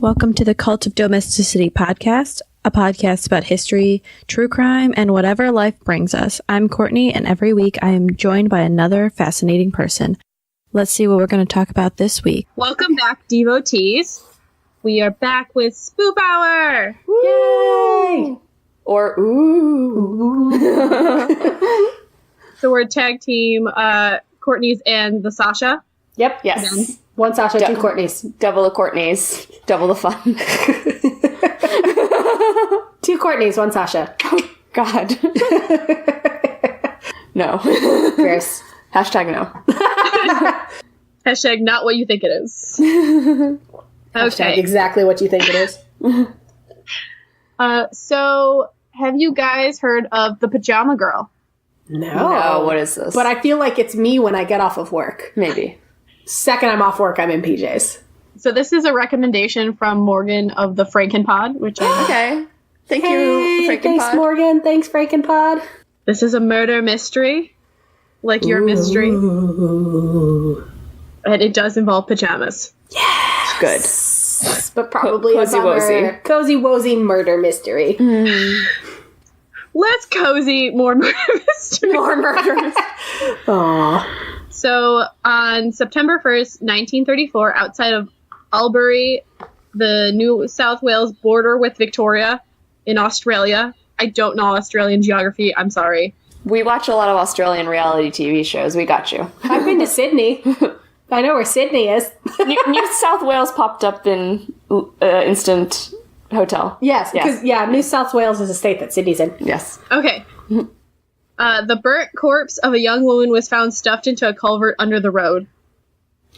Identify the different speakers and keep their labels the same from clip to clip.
Speaker 1: Welcome to the Cult of Domesticity podcast, a podcast about history, true crime, and whatever life brings us. I'm Courtney, and every week I am joined by another fascinating person. Let's see what we're going to talk about this week.
Speaker 2: Welcome back, devotees. We are back with Spoop Hour!
Speaker 3: Yay! Or ooh.
Speaker 2: So we're tag team, Courtney's and the Sasha.
Speaker 3: Yep. Yes.
Speaker 2: Again.
Speaker 3: One Sasha, two Courtneys. Double the Courtneys. Double the fun. Two Courtneys, one Sasha. Oh, God. No. Fierce. Hashtag no.
Speaker 2: Hashtag not what you think it is.
Speaker 3: Hashtag exactly what you think it is.
Speaker 2: So, have you guys heard of the Pajama Girl?
Speaker 3: No. What is this? But I feel like it's me when I get off of work. Maybe. Second I'm off work, I'm in PJs.
Speaker 2: So this is a recommendation from Morgan of the Frankenpod, which I...
Speaker 3: Okay. Thank you, Frankenpod. Thanks, Morgan. Thanks, Frankenpod.
Speaker 2: This is a murder mystery, like your mystery. And it does involve pajamas.
Speaker 3: Yes. Good. But probably a bummer. Cozy wozy murder mystery.
Speaker 2: Less cozy, more murder mystery.
Speaker 3: More murder mystery. Aww.
Speaker 2: So, on September 1st, 1934, outside of Albury, the New South Wales border with Victoria in Australia. I don't know Australian geography. I'm sorry.
Speaker 4: We watch a lot of Australian reality TV shows. We got you.
Speaker 3: I've been to Sydney. I know where Sydney is.
Speaker 4: New South Wales popped up in Instant Hotel.
Speaker 3: Yes, because, New South Wales is a state that Sydney's in.
Speaker 4: Yes.
Speaker 2: Okay. The burnt corpse of a young woman was found stuffed into a culvert under the road.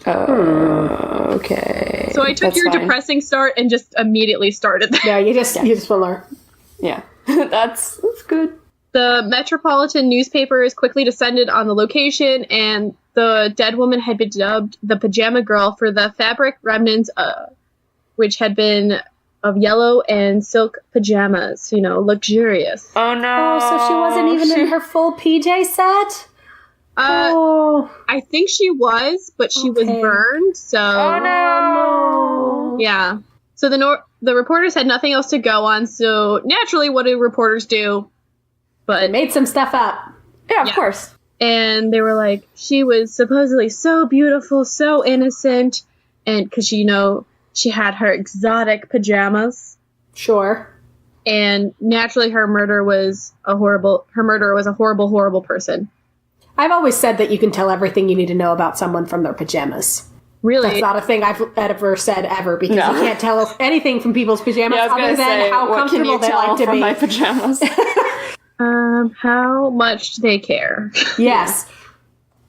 Speaker 4: Okay.
Speaker 2: So I took your depressing start and just immediately started that.
Speaker 3: Yeah, you just will learn.
Speaker 4: Yeah. That's good.
Speaker 2: The Metropolitan newspapers quickly descended on the location, and the dead woman had been dubbed the Pajama Girl for the fabric remnants, which had been of yellow and silk pajamas, luxurious.
Speaker 4: Oh, no.
Speaker 3: Oh, so she wasn't even in her full PJ set?
Speaker 2: I think she was, but she was burned, so...
Speaker 4: Oh, no.
Speaker 2: Yeah. So the reporters had nothing else to go on, so naturally, what do reporters do? But
Speaker 3: made some stuff up.
Speaker 4: Yeah, of course.
Speaker 2: And they were like, she was supposedly so beautiful, so innocent, and because, she had her exotic pajamas.
Speaker 3: Sure.
Speaker 2: And naturally, her murderer was a horrible, horrible person.
Speaker 3: I've always said that you can tell everything you need to know about someone from their pajamas.
Speaker 2: Really?
Speaker 3: That's not a thing I've ever said ever, because you can't tell anything from people's pajamas other than how comfortable they like to be.
Speaker 4: My pajamas.
Speaker 2: How much do they care?
Speaker 3: Yes.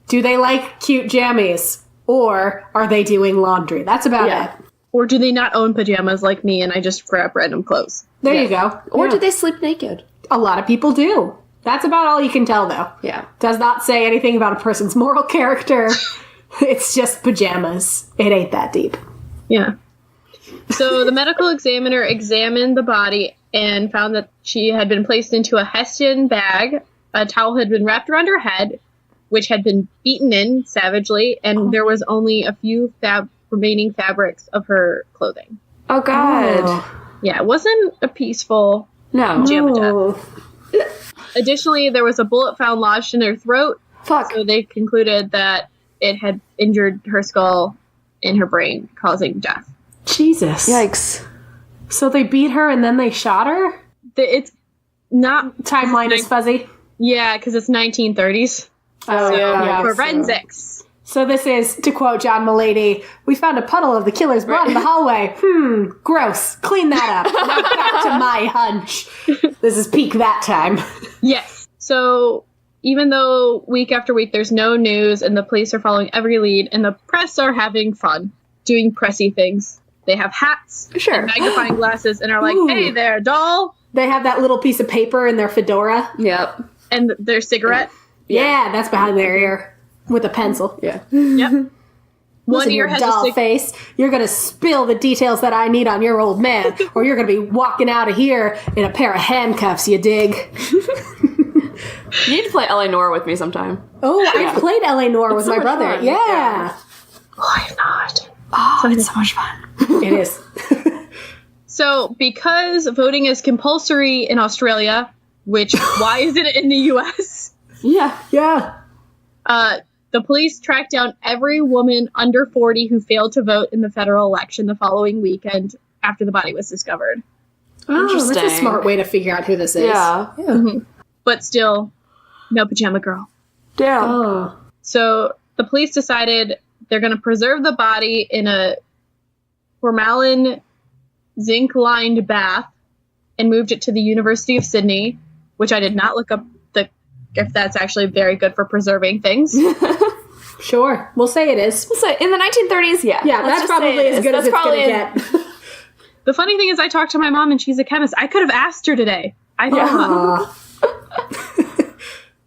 Speaker 3: Do they like cute jammies? Or are they doing laundry? That's about it.
Speaker 2: Or do they not own pajamas like me and I just grab random clothes?
Speaker 3: There you go.
Speaker 4: Or do they sleep naked?
Speaker 3: A lot of people do. That's about all you can tell, though.
Speaker 4: Yeah.
Speaker 3: Does not say anything about a person's moral character. It's just pajamas. It ain't that deep.
Speaker 2: Yeah. So the medical examiner examined the body and found that she had been placed into a Hessian bag. A towel had been wrapped around her head, which had been beaten in savagely, and there was only a few remaining fabrics of her clothing.
Speaker 4: Oh, God.
Speaker 2: Yeah, it wasn't a peaceful pajama death. Additionally, there was a bullet found lodged in her throat.
Speaker 4: Fuck.
Speaker 2: So they concluded that it had injured her skull and her brain, causing death.
Speaker 3: Jesus.
Speaker 4: Yikes.
Speaker 3: So they beat her and then they shot her?
Speaker 2: It's not...
Speaker 3: Timeline is fuzzy?
Speaker 2: Yeah, because it's 1930s.
Speaker 3: Oh, yeah.
Speaker 2: Forensics.
Speaker 3: So this is, to quote John Mulaney, we found a puddle of the killer's blood in the hallway. Gross. Clean that up. Now back to my hunch. This is peak that time.
Speaker 2: Yes. So even though week after week there's no news and the police are following every lead and the press are having fun, doing pressy things. They have hats and magnifying glasses and are like, hey there, doll.
Speaker 3: They have that little piece of paper in their fedora.
Speaker 4: Yep.
Speaker 2: And their cigarette.
Speaker 3: Yeah, that's behind their ear. With a pencil.
Speaker 4: Yeah.
Speaker 2: Yep.
Speaker 3: One ear has doll face. You're going to spill the details that I need on your old man, or you're going to be walking out of here in a pair of handcuffs, you dig?
Speaker 4: You need to play L.A. Noire with me sometime.
Speaker 3: Oh, I've played L.A. Noire with my brother.
Speaker 4: Fun.
Speaker 3: Yeah.
Speaker 2: Oh, I've not.
Speaker 4: Oh, it's so much fun.
Speaker 3: It is.
Speaker 2: So, because voting is compulsory in Australia, which, why isn't it in the US?
Speaker 3: Yeah.
Speaker 2: The police tracked down every woman under 40 who failed to vote in the federal election the following weekend after the body was discovered.
Speaker 3: Oh, that's a
Speaker 4: Interesting.
Speaker 3: smart way to figure out who this is.
Speaker 4: Yeah.
Speaker 2: But still, no Pajama Girl.
Speaker 4: Damn.
Speaker 3: Oh.
Speaker 2: So the police decided they're going to preserve the body in a formalin zinc-lined bath and moved it to the University of Sydney, which I did not look up if that's actually very good for preserving things.
Speaker 3: Sure. We'll say it is.
Speaker 4: So in the 1930s, yeah.
Speaker 3: Yeah,
Speaker 4: Let's
Speaker 3: that's
Speaker 4: just
Speaker 3: probably
Speaker 4: say it
Speaker 3: as
Speaker 4: is.
Speaker 3: good as
Speaker 4: That's
Speaker 3: it's going to
Speaker 4: probably
Speaker 3: get.
Speaker 2: The funny thing is I talked to my mom and she's a chemist. I could have asked her today. I thought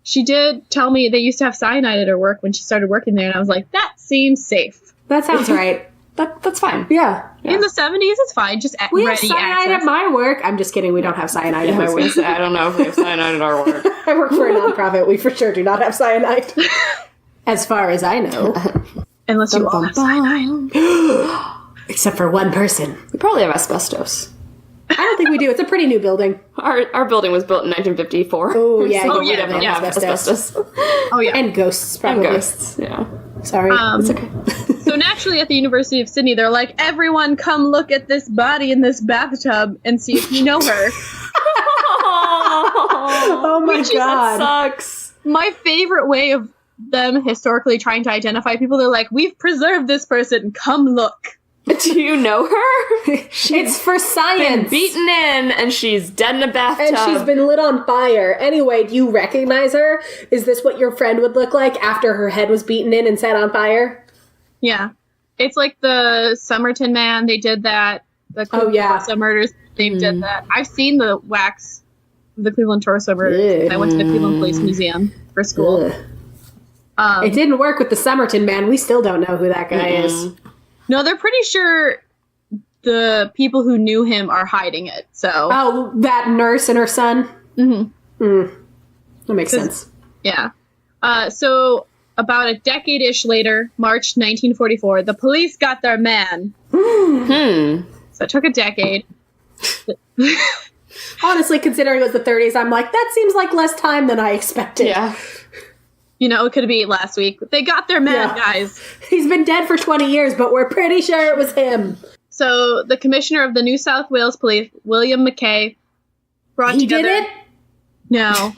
Speaker 2: she did tell me they used to have cyanide at her work when she started working there, and I was like, that seems safe.
Speaker 3: That sounds right.
Speaker 4: That's fine.
Speaker 3: Yeah.
Speaker 2: In the 70s, it's fine. Just
Speaker 3: We have
Speaker 2: ready
Speaker 3: cyanide
Speaker 2: access.
Speaker 3: at my work. I'm just kidding. We don't have cyanide at my
Speaker 4: I was
Speaker 3: work.
Speaker 4: gonna say, I don't know if we have cyanide at our work.
Speaker 3: I work for a nonprofit. We for sure do not have cyanide. As far as I know.
Speaker 2: Unless you all have cyanide.
Speaker 3: Except for one person.
Speaker 4: We probably have asbestos.
Speaker 3: I don't think we do. It's a pretty new building.
Speaker 4: Our building was built in 1954.
Speaker 3: Oh, yeah.
Speaker 2: Oh,
Speaker 3: you
Speaker 2: yeah,
Speaker 3: definitely
Speaker 2: yeah,
Speaker 3: have
Speaker 4: asbestos.
Speaker 2: Oh, yeah.
Speaker 3: And ghosts,
Speaker 4: And
Speaker 3: probably.
Speaker 4: ghosts, yeah.
Speaker 3: Sorry.
Speaker 4: It's okay.
Speaker 2: So naturally at the University of Sydney, they're like, everyone come look at this body in this bathtub and see if you know her.
Speaker 3: oh my
Speaker 4: That
Speaker 3: god.
Speaker 4: sucks.
Speaker 2: My favorite way of them historically trying to identify people, they're like, we've preserved this person, come look.
Speaker 4: Do you know her?
Speaker 3: It's for science.
Speaker 4: Beaten in, and she's dead in a bathtub.
Speaker 3: And she's been lit on fire. Anyway, do you recognize her? Is this what your friend would look like after her head was beaten in and set on fire?
Speaker 2: Yeah. It's like the Somerton Man, they did that. The Cleveland Torso murders, they did that. I've seen the wax of the Cleveland Torso murders.
Speaker 3: Ugh.
Speaker 2: I went to the Cleveland Police Museum for school.
Speaker 3: Ugh. It didn't work with the Somerton Man. We still don't know who that guy is.
Speaker 2: No, they're pretty sure the people who knew him are hiding it, so...
Speaker 3: Oh, that nurse and her son? Mm-hmm. That makes sense.
Speaker 2: Yeah. So, about a decade-ish later, March 1944, the police got their man. So it took a decade.
Speaker 3: Honestly, considering it was the 30s, I'm like, that seems like less time than I expected.
Speaker 4: Yeah.
Speaker 2: You know, it could be last week. They got their man,
Speaker 3: Yeah.
Speaker 2: guys.
Speaker 3: He's been dead for 20 years, but we're pretty sure it was him.
Speaker 2: So, the commissioner of the New South Wales Police, William Mackay, brought
Speaker 3: He
Speaker 2: together...
Speaker 3: did it?
Speaker 2: No.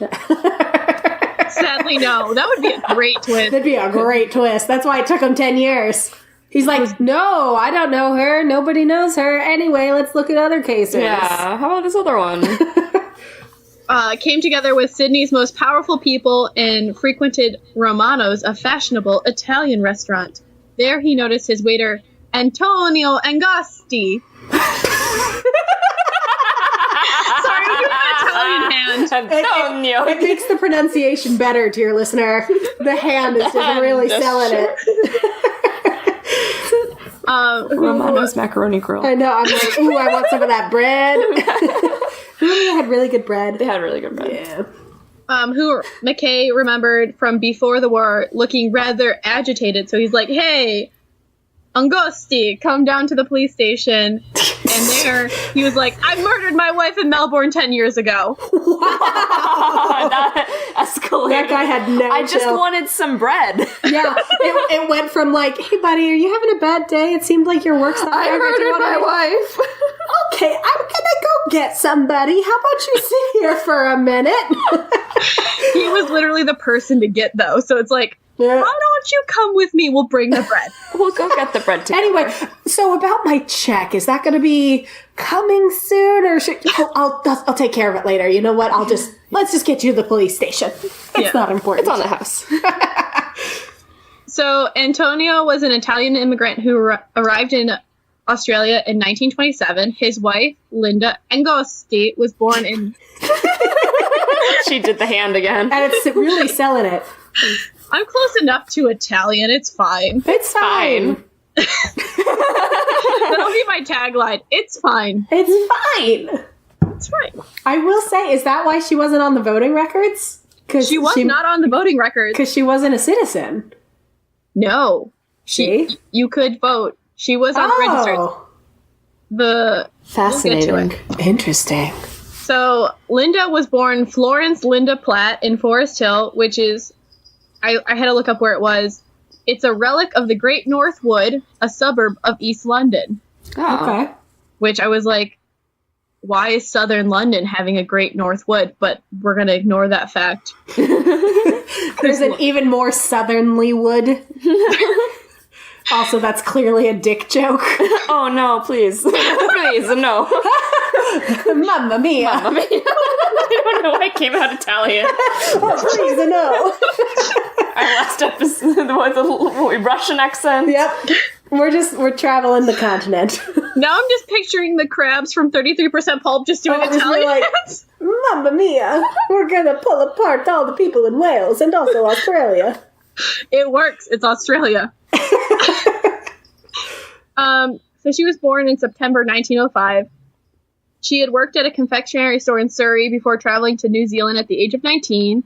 Speaker 2: Sadly, no. That would be a great twist.
Speaker 3: That'd be a great twist. That's why it took him 10 years. He's like, no, I don't know her. Nobody knows her. Anyway, let's look at other cases.
Speaker 4: Yeah. How about this other one?
Speaker 2: Came together with Sydney's most powerful people and frequented Romano's, a fashionable Italian restaurant. There he noticed his waiter, Antonio Angosti. Sorry, I'm doing an Italian hand.
Speaker 4: Antonio.
Speaker 3: It makes the pronunciation better, dear listener. The hand is just really
Speaker 4: just
Speaker 3: selling it.
Speaker 4: Romano's macaroni grill.
Speaker 3: I know. I'm like, ooh, I want some of that bread. Really had really good bread.
Speaker 4: They had really good bread.
Speaker 3: Yeah.
Speaker 2: Who McKay remembered from before the war looking rather agitated. So he's like, hey, Angosti, come down to the police station. And there, he was like, I murdered my wife in Melbourne 10 years ago.
Speaker 4: That escalated.
Speaker 3: That guy had no
Speaker 4: I just
Speaker 3: chill.
Speaker 4: wanted some bread.
Speaker 3: Yeah, it went from like, hey buddy, are you having a bad day? It seemed like your work's not
Speaker 4: I
Speaker 3: very good. Do you
Speaker 4: murdered
Speaker 3: wanna-
Speaker 4: my wife.
Speaker 3: Okay, I'm gonna go get somebody. How about you sit here for a minute?
Speaker 2: He was literally the person to get, though. So it's like,
Speaker 3: Yeah.
Speaker 2: why don't you come with me? We'll bring the bread.
Speaker 4: We'll go get the bread together.
Speaker 3: Anyway, so about my check, is that going to be coming soon, or should I'll take care of it later? You know what? Let's just get you to the police station. It's not important.
Speaker 4: It's on the house.
Speaker 2: So Antonio was an Italian immigrant who arrived in Australia in 1927. His wife, Linda Angosti, was born in...
Speaker 4: She did the hand again.
Speaker 3: And it's really selling it.
Speaker 2: I'm close enough to Italian. It's fine.
Speaker 3: It's fine.
Speaker 2: That'll be my tagline. It's fine.
Speaker 3: It's fine.
Speaker 2: It's fine.
Speaker 3: I will say, is that why she wasn't on the voting records? Because
Speaker 2: She was not on the voting record.
Speaker 3: Because she wasn't a citizen.
Speaker 2: No.
Speaker 3: She?
Speaker 2: You could vote. She was on the register.
Speaker 4: Fascinating.
Speaker 3: Interesting.
Speaker 2: So Linda was born Florence Linda Platt in Forest Hill, which is, I had to look up where it was. It's a relic of the Great North Wood, a suburb of East London.
Speaker 4: Oh.
Speaker 3: Okay.
Speaker 2: Which I was like, why is Southern London having a Great North Wood? But we're going to ignore that fact.
Speaker 3: There's an even more southerly wood. Also, that's clearly a dick joke.
Speaker 4: Oh, no, please. Please, no.
Speaker 3: Mamma mia.
Speaker 4: Mamma mia. I don't know why it came out Italian.
Speaker 3: Oh, please, no.
Speaker 4: Our last episode was a Russian accent.
Speaker 3: Yep. We're traveling the continent.
Speaker 2: Now I'm just picturing the crabs from 33% Pulp just doing Italian accents.
Speaker 3: Mamma mia, we're gonna pull apart all the people in Wales and also Australia.
Speaker 2: It works. It's Australia. So she was born in September 1905. She had worked at a confectionery store in Surrey before traveling to New Zealand at the age of 19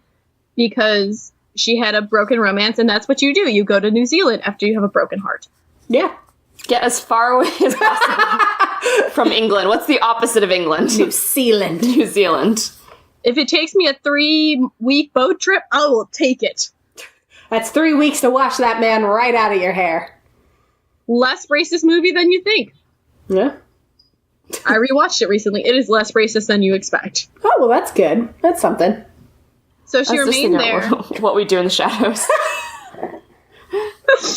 Speaker 2: because she had a broken romance, and that's what you do. You go to New Zealand after you have a broken heart.
Speaker 3: Yeah.
Speaker 4: Get as far away as possible from England. What's the opposite of England?
Speaker 3: New Zealand.
Speaker 4: New Zealand.
Speaker 2: If it takes me a 3-week boat trip, I will take it.
Speaker 3: That's 3 weeks to wash that man right out of your hair.
Speaker 2: Less racist movie than you think.
Speaker 3: Yeah.
Speaker 2: I rewatched it recently. It is less racist than you expect.
Speaker 3: Oh, well, that's good. That's something.
Speaker 2: So she remained there.
Speaker 4: What we do in the shadows.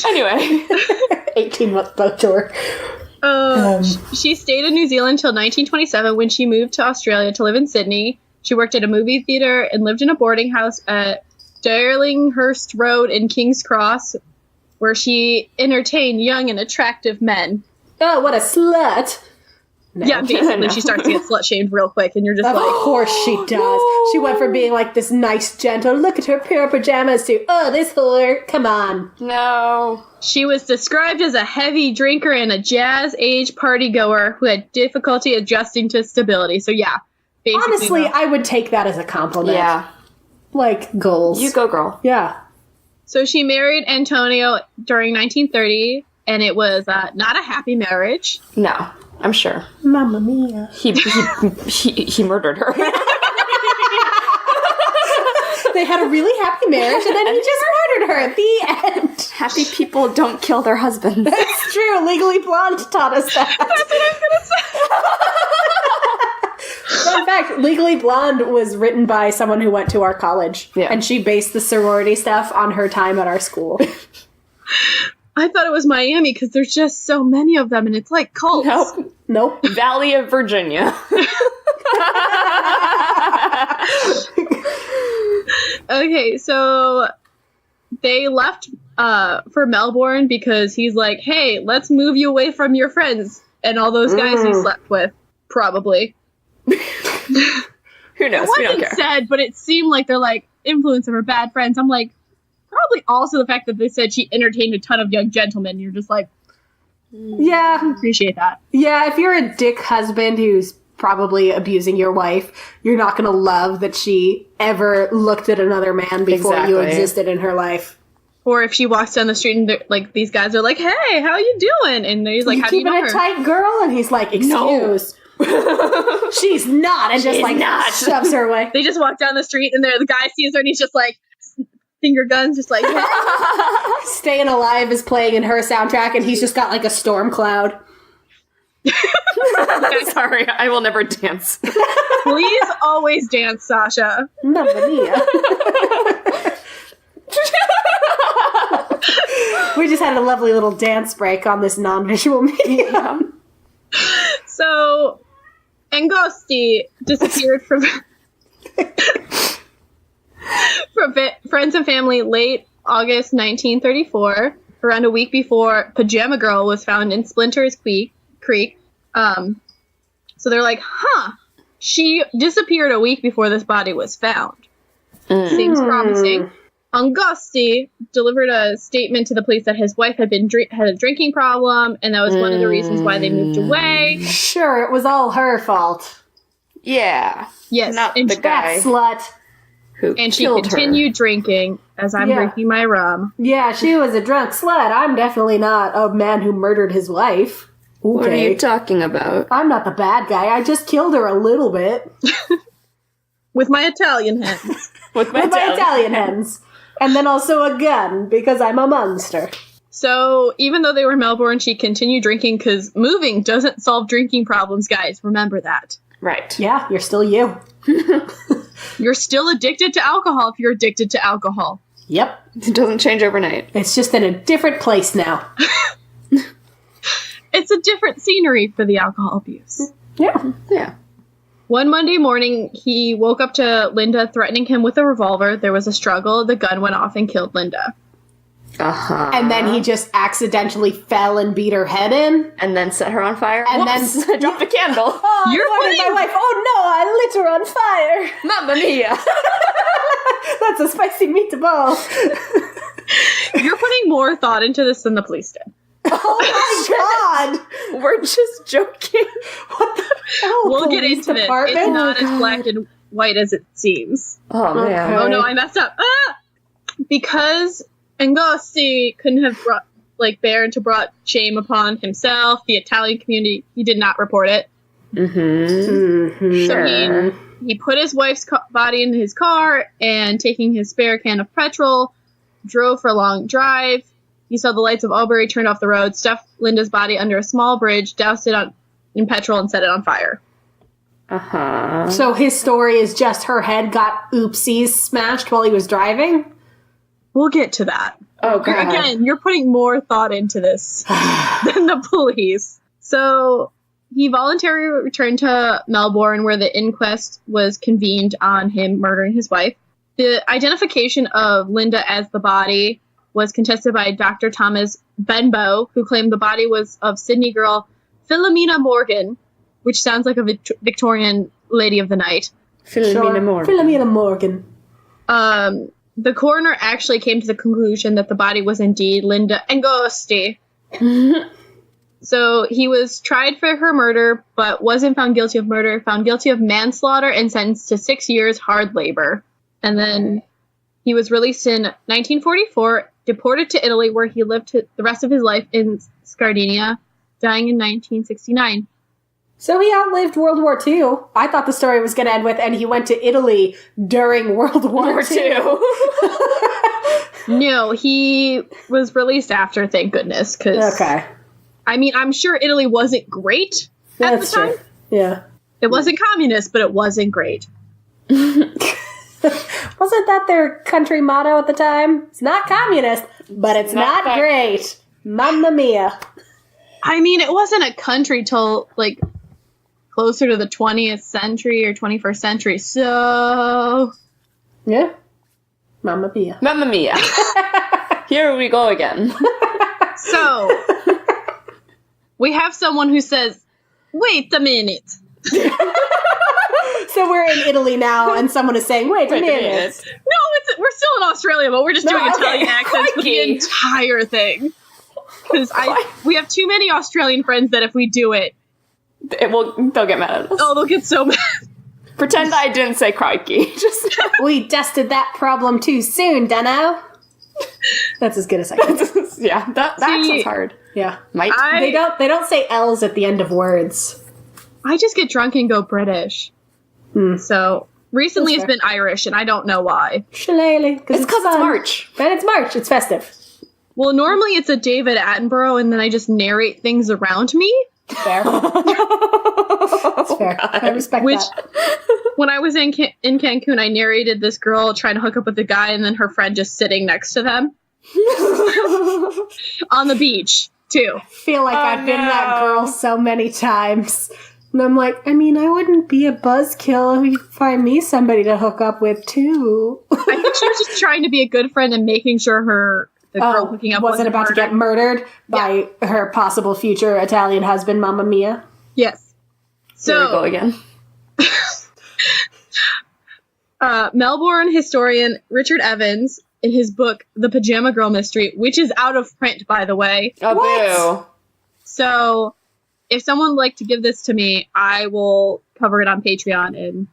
Speaker 4: Anyway.
Speaker 3: 18-month boat tour.
Speaker 2: She stayed in New Zealand until 1927 when she moved to Australia to live in Sydney. She worked at a movie theatre and lived in a boarding house at Darlinghurst Road in King's Cross, where she entertained young and attractive men.
Speaker 3: Oh, what a slut. No.
Speaker 2: Yeah, basically, she starts to get slut-shamed real quick, and you're just
Speaker 3: Of
Speaker 2: like...
Speaker 3: course she does.
Speaker 4: No.
Speaker 3: She went from being like this nice, gentle, look at her pure pajamas to, oh, this whore, come on.
Speaker 4: No.
Speaker 2: She was described as a heavy drinker and a jazz-age party-goer who had difficulty adjusting to stability. So, yeah. Basically,
Speaker 3: Honestly, I would take that as a compliment.
Speaker 4: Yeah.
Speaker 3: Like, goals.
Speaker 4: You go, girl.
Speaker 3: Yeah.
Speaker 2: So she married Antonio during 1930, and it was not a happy marriage.
Speaker 4: No, I'm sure.
Speaker 3: Mamma mia.
Speaker 4: He murdered her.
Speaker 3: They had a really happy marriage, and then he just murdered her at the end.
Speaker 4: Happy people don't kill their husbands.
Speaker 3: That's true. Legally Blonde taught us that.
Speaker 2: That's what I was going to say.
Speaker 3: Fun fact, Legally Blonde was written by someone who went to our college.
Speaker 4: Yeah.
Speaker 3: And she based the sorority stuff on her time at our school.
Speaker 2: I thought it was Miami because there's just so many of them, and it's like cults.
Speaker 3: Nope.
Speaker 4: Valley of Virginia.
Speaker 2: Okay, so they left for Melbourne because he's like, hey, let's move you away from your friends and all those guys you slept with. Probably.
Speaker 4: Who knows?
Speaker 2: It
Speaker 4: We don't
Speaker 2: wasn't
Speaker 4: care.
Speaker 2: said, but it seemed like they're like influence of her bad friends. I'm like, probably also the fact that they said she entertained a ton of young gentlemen. You're just like,
Speaker 3: Yeah.
Speaker 2: appreciate that.
Speaker 3: Yeah, if you're a dick husband who's probably abusing your wife, you're not going to love that she ever looked at another man before you
Speaker 4: Exactly.
Speaker 3: existed in her life.
Speaker 2: Or if she walks down the street and like these guys are like, hey, how you doing? And he's like,
Speaker 3: You
Speaker 2: how do you
Speaker 3: keeping
Speaker 2: know
Speaker 3: it
Speaker 2: her?
Speaker 3: tight, girl? And he's like, excuse. She's not. And just
Speaker 4: She's
Speaker 3: like
Speaker 4: not.
Speaker 3: shoves her away.
Speaker 2: They just walk down the street and the guy sees her and he's just like, finger guns, just like, yeah.
Speaker 3: Staying Alive is playing in her soundtrack, and he's just got like a storm cloud.
Speaker 4: Sorry, I will never dance.
Speaker 2: Please always dance, Sasha.
Speaker 3: Mamma mia. We just had a lovely little dance break on this non-visual medium.
Speaker 2: So, Angosti disappeared from friends and family late August 1934, around a week before Pajama Girl was found in Splinters Creek. So they're like, she disappeared a week before this body was found. Seems promising. Angosti delivered a statement to the police that his wife had a drinking problem, and that was one of the reasons why they moved away.
Speaker 3: Sure, it was all her fault.
Speaker 4: Yeah.
Speaker 2: Yes,
Speaker 4: Not
Speaker 2: and
Speaker 4: the
Speaker 3: That
Speaker 4: guy
Speaker 3: slut.
Speaker 4: who
Speaker 2: And she
Speaker 4: killed
Speaker 2: continued drinking as I'm
Speaker 3: Yeah.
Speaker 2: drinking my rum.
Speaker 3: Yeah, she was a drunk slut. I'm definitely not a man who murdered his wife.
Speaker 4: What are you talking about?
Speaker 3: I'm not the bad guy. I just killed her a little bit.
Speaker 2: With my Italian hens.
Speaker 3: With my Italian hens. And then also a gun, because I'm a monster.
Speaker 2: So, even though they were in Melbourne, she continued drinking, because moving doesn't solve drinking problems, guys. Remember that.
Speaker 4: Right.
Speaker 3: Yeah, you're still you.
Speaker 2: You're still addicted to alcohol if you're addicted to alcohol.
Speaker 3: Yep.
Speaker 4: It doesn't change overnight.
Speaker 3: It's just in a different place now.
Speaker 2: It's a different scenery for the alcohol abuse.
Speaker 3: Yeah.
Speaker 4: Yeah.
Speaker 2: One Monday morning, he woke up to Linda threatening him with a revolver. There was a struggle. The gun went off and killed Linda.
Speaker 4: Uh-huh.
Speaker 3: And then he just accidentally fell and beat her head in.
Speaker 4: And then set her on fire.
Speaker 3: And
Speaker 4: Whoops,
Speaker 3: then
Speaker 4: I dropped the candle.
Speaker 3: Oh,
Speaker 2: You're
Speaker 3: I
Speaker 2: putting-
Speaker 3: my wife. Oh no, I lit her on fire.
Speaker 4: Mamma mia.
Speaker 3: That's a spicy meatball.
Speaker 2: You're putting more thought into this than the police did.
Speaker 3: Oh my god.
Speaker 4: We're just joking.
Speaker 3: What the hell?
Speaker 2: We'll get
Speaker 3: Police
Speaker 2: into it.
Speaker 3: department?
Speaker 2: It's not
Speaker 4: Oh,
Speaker 2: as black and white as it seems.
Speaker 4: Oh, man.
Speaker 3: Okay.
Speaker 2: Oh no, I messed up. Because Ngozi couldn't have brought shame upon himself, the Italian community, he did not report it.
Speaker 4: Mm-hmm.
Speaker 2: So he put his wife's body in his car and, taking his spare can of petrol, drove for a long drive. He saw the lights of Albury, turned off the road, stuffed Linda's body under a small bridge, doused it in petrol, and set it on fire.
Speaker 4: Uh-huh.
Speaker 3: So his story is just her head got oopsies smashed while he was driving?
Speaker 2: We'll get to that.
Speaker 4: Oh, God.
Speaker 2: Again, you're putting more thought into this than the police. So he voluntarily returned to Melbourne, where the inquest was convened on him murdering his wife. The identification of Linda as the body was contested by Dr. Thomas Benbow, who claimed the body was of Sydney girl Philomena Morgan, which sounds like a Victorian lady of the night.
Speaker 4: Philomena Morgan.
Speaker 3: Philomena Morgan.
Speaker 2: The coroner actually came to the conclusion that the body was indeed Linda Ngozi. So he was tried for her murder, but wasn't found guilty of murder, found guilty of manslaughter, and sentenced to 6 years hard labor. And then he was released in 1944, deported to Italy, where he lived the rest of his life in Sardinia, dying in 1969.
Speaker 3: So he outlived World War II. I thought the story was going to end with, and he went to Italy during World War II.
Speaker 2: No, he was released after, thank goodness.
Speaker 3: Okay.
Speaker 2: I mean, I'm sure Italy wasn't great at
Speaker 3: That's
Speaker 2: the time.
Speaker 3: true. Yeah.
Speaker 2: It wasn't communist, but it wasn't great.
Speaker 3: Wasn't that their country motto at the time? It's not communist, but it's not great. Mamma mia.
Speaker 2: I mean, it wasn't a country till, closer to the 20th century or 21st century, so...
Speaker 3: Yeah. Mamma mia.
Speaker 4: Mamma mia. Here we go again.
Speaker 2: So, we have someone who says, wait a minute.
Speaker 3: So we're in Italy now, and someone is saying, wait a minute.
Speaker 2: No, we're still in Australia, but we're just doing Italian accents for the
Speaker 4: Crikey.
Speaker 2: entire thing. Because we have too many Australian friends that if we do it,
Speaker 4: They'll get mad at us.
Speaker 2: they'll get so mad.
Speaker 4: Pretend I didn't say crikey. Just
Speaker 3: We dusted that problem too soon, dunno. That's as good as I can.
Speaker 4: yeah, that accent's hard.
Speaker 3: Yeah.
Speaker 4: Might.
Speaker 3: They don't say L's at the end of words.
Speaker 2: I just get drunk and go British. So, recently it's
Speaker 3: That's
Speaker 2: been Irish, and I don't know why.
Speaker 3: Shillelagh.
Speaker 4: It's because it's
Speaker 3: fun.
Speaker 4: March.
Speaker 3: And it's March. It's festive.
Speaker 2: Well, normally it's a David Attenborough, and then I just narrate things around me.
Speaker 3: Fair. That's fair. I respect
Speaker 2: Which,
Speaker 3: that.
Speaker 2: when I was in Cancun, I narrated this girl trying to hook up with a guy, and then her friend just sitting next to them. On the beach, too.
Speaker 3: I feel like I've been that girl so many times. And I'm like, I mean, I wouldn't be a buzzkill if you could find me somebody to hook up with, too.
Speaker 2: I think she was just trying to be a good friend and making sure the girl hooking up
Speaker 3: wasn't about to get murdered by her possible future Italian husband, Mamma Mia.
Speaker 2: Yes.
Speaker 4: There we go
Speaker 2: So,
Speaker 4: again.
Speaker 2: Melbourne historian Richard Evans, in his book, The Pajama Girl Mystery, which is out of print, by the way.
Speaker 4: Oh,
Speaker 3: What?
Speaker 4: boo.
Speaker 2: So, if someone would like to give this to me, I will cover it on Patreon and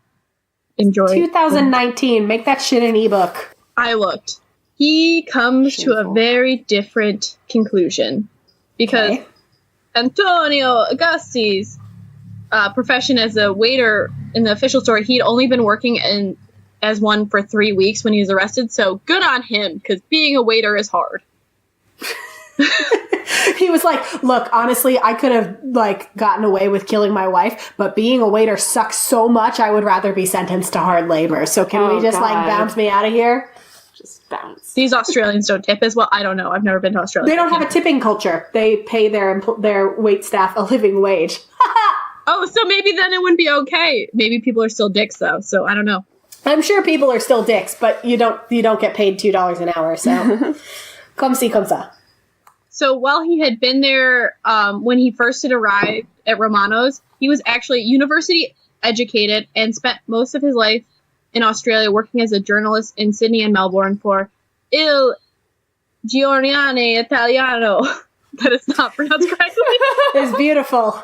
Speaker 2: enjoy
Speaker 3: 2019. Make that shit an ebook.
Speaker 2: I looked. He comes to a
Speaker 4: Shameful.
Speaker 2: very different conclusion. Because,
Speaker 3: Okay.
Speaker 2: Antonio Augusti's profession as a waiter in the official story, he'd only been working as one for 3 weeks when he was arrested, so good on him, because being a waiter is hard.
Speaker 3: He was like, look, honestly, I could have, like, gotten away with killing my wife, but being a waiter sucks so much, I would rather be sentenced to hard labor. So can we just, like, bounce me out of here?
Speaker 4: Just bounce.
Speaker 2: These Australians don't tip as well. I don't know. I've never been to Australia.
Speaker 3: They don't have a tipping culture. They pay their wait staff a living wage.
Speaker 2: Oh, so maybe then it wouldn't be okay. Maybe people are still dicks, though, so I don't know.
Speaker 3: I'm sure people are still dicks, but you don't get paid $2 an hour, so comme ci, comme ça.
Speaker 2: So while he had been there, when he first had arrived at Romano's, he was actually university educated and spent most of his life in Australia working as a journalist in Sydney and Melbourne for Il Giornale Italiano. That is not pronounced correctly.
Speaker 3: It's beautiful.